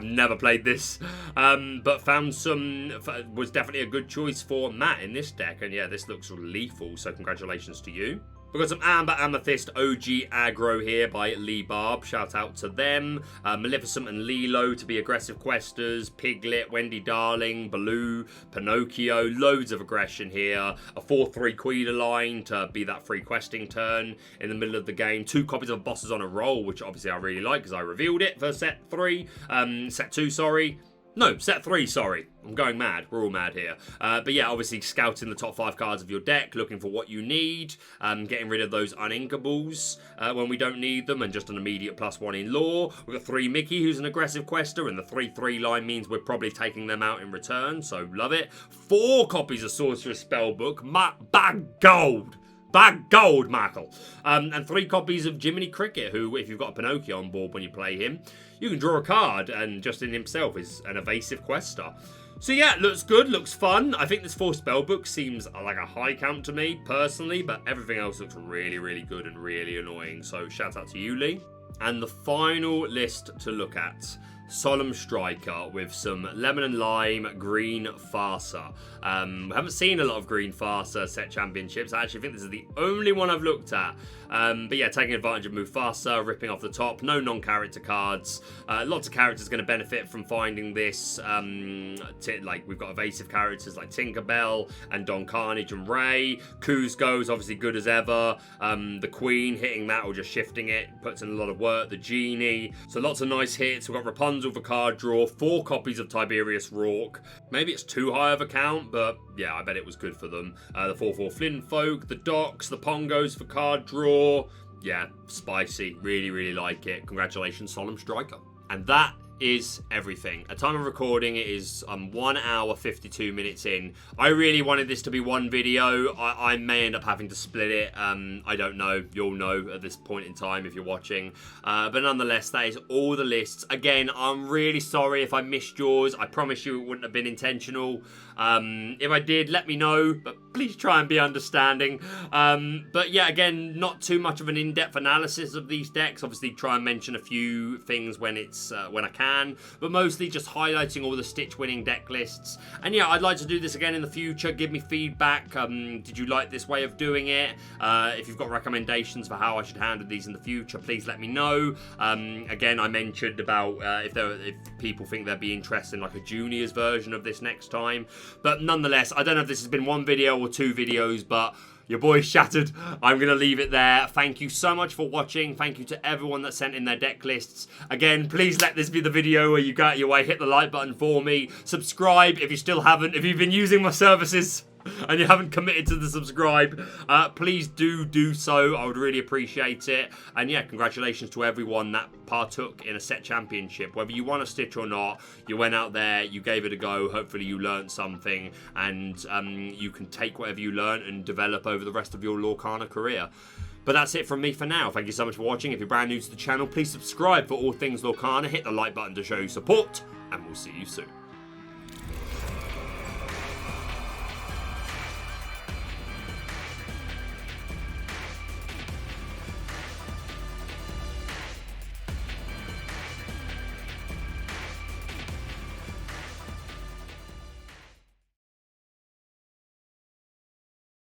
never played this, but found was definitely a good choice for Matt in this deck, and yeah, this looks lethal, so congratulations to you. We've got some Amber Amethyst OG aggro here by Lee Barb. Shout out to them. Maleficent and Lilo to be aggressive questers. Piglet, Wendy Darling, Baloo, Pinocchio. Loads of aggression here. A 4-3 Queedaline to be that free questing turn in the middle of the game. 2 copies of Bosses on a Roll, which obviously I really like because I revealed it for set 2, sorry. No, set 3, sorry. I'm going mad. We're all mad here. But yeah, obviously scouting the top 5 cards of your deck, looking for what you need, getting rid of those uninkables when we don't need them, and just an immediate +1 in lore. We've got 3 Mickey, who's an aggressive quester, and the 3-3 line means we're probably taking them out in return, so love it. 4 copies of Sorcerer's Spellbook. Bag gold! Bag gold, Michael. And 3 copies of Jiminy Cricket, who, if you've got a Pinocchio on board when you play him, you can draw a card, and just in himself is an evasive quester. So yeah, looks good, looks fun. I think this 4 spellbook seems like a high count to me, personally, but everything else looks really, really good and really annoying. So shout out to you, Lee. And the final list to look at. Solemn Striker with some Lemon and Lime Green Farsa. We haven't seen a lot of Green Farsa set championships. I actually think this is the only one I've looked at. But yeah, taking advantage of Mufasa, ripping off the top. No non-character cards. Lots of characters going to benefit from finding this. Like we've got evasive characters like Tinkerbell and Don Carnage and Ray. Kuzco's obviously good as ever. The Queen hitting that or just shifting it puts in a lot of work. The Genie. So lots of nice hits. We've got Rapunzel for card draw. 4 copies of Tiberius Rourke. Maybe it's too high of a count, but yeah, I bet it was good for them. The 4-4 Flynn Folk, the Docks, the Pongos for card draw. Yeah, spicy. Really, really like it. Congratulations, Solemn Striker. And that is everything. At time of recording, it is 1 hour 52 minutes in. I really wanted this to be one video. I may end up having to split it. I don't know. You'll know at this point in time if you're watching. But nonetheless, that is all the lists. Again, I'm really sorry if I missed yours. I promise you it wouldn't have been intentional. If I did, let me know, but please try and be understanding. But yeah, again, not too much of an in-depth analysis of these decks. Obviously, try and mention a few things when I can, but mostly just highlighting all the Stitch-winning deck lists. And yeah, I'd like to do this again in the future. Give me feedback. Did you like this way of doing it? If you've got recommendations for how I should handle these in the future, please let me know. Again, I mentioned about if people think they'd be interested in like a juniors version of this next time. But nonetheless, I don't know if this has been one video or 2 videos, but your boy's shattered. I'm going to leave it there. Thank you so much for watching. Thank you to everyone that sent in their deck lists. Again, please let this be the video where you got your way. Hit the like button for me. Subscribe if you still haven't. If you've been using my services and you haven't committed to the subscribe, please do so. I would really appreciate it. And yeah, congratulations to everyone that partook in a set championship. Whether you won a Stitch or not, you went out there, you gave it a go. Hopefully you learned something, and you can take whatever you learned and develop over the rest of your Lorcana career. But that's it from me for now. Thank you so much for watching. If you're brand new to the channel, please subscribe for all things Lorcana. Hit the like button to show your support, and we'll see you soon.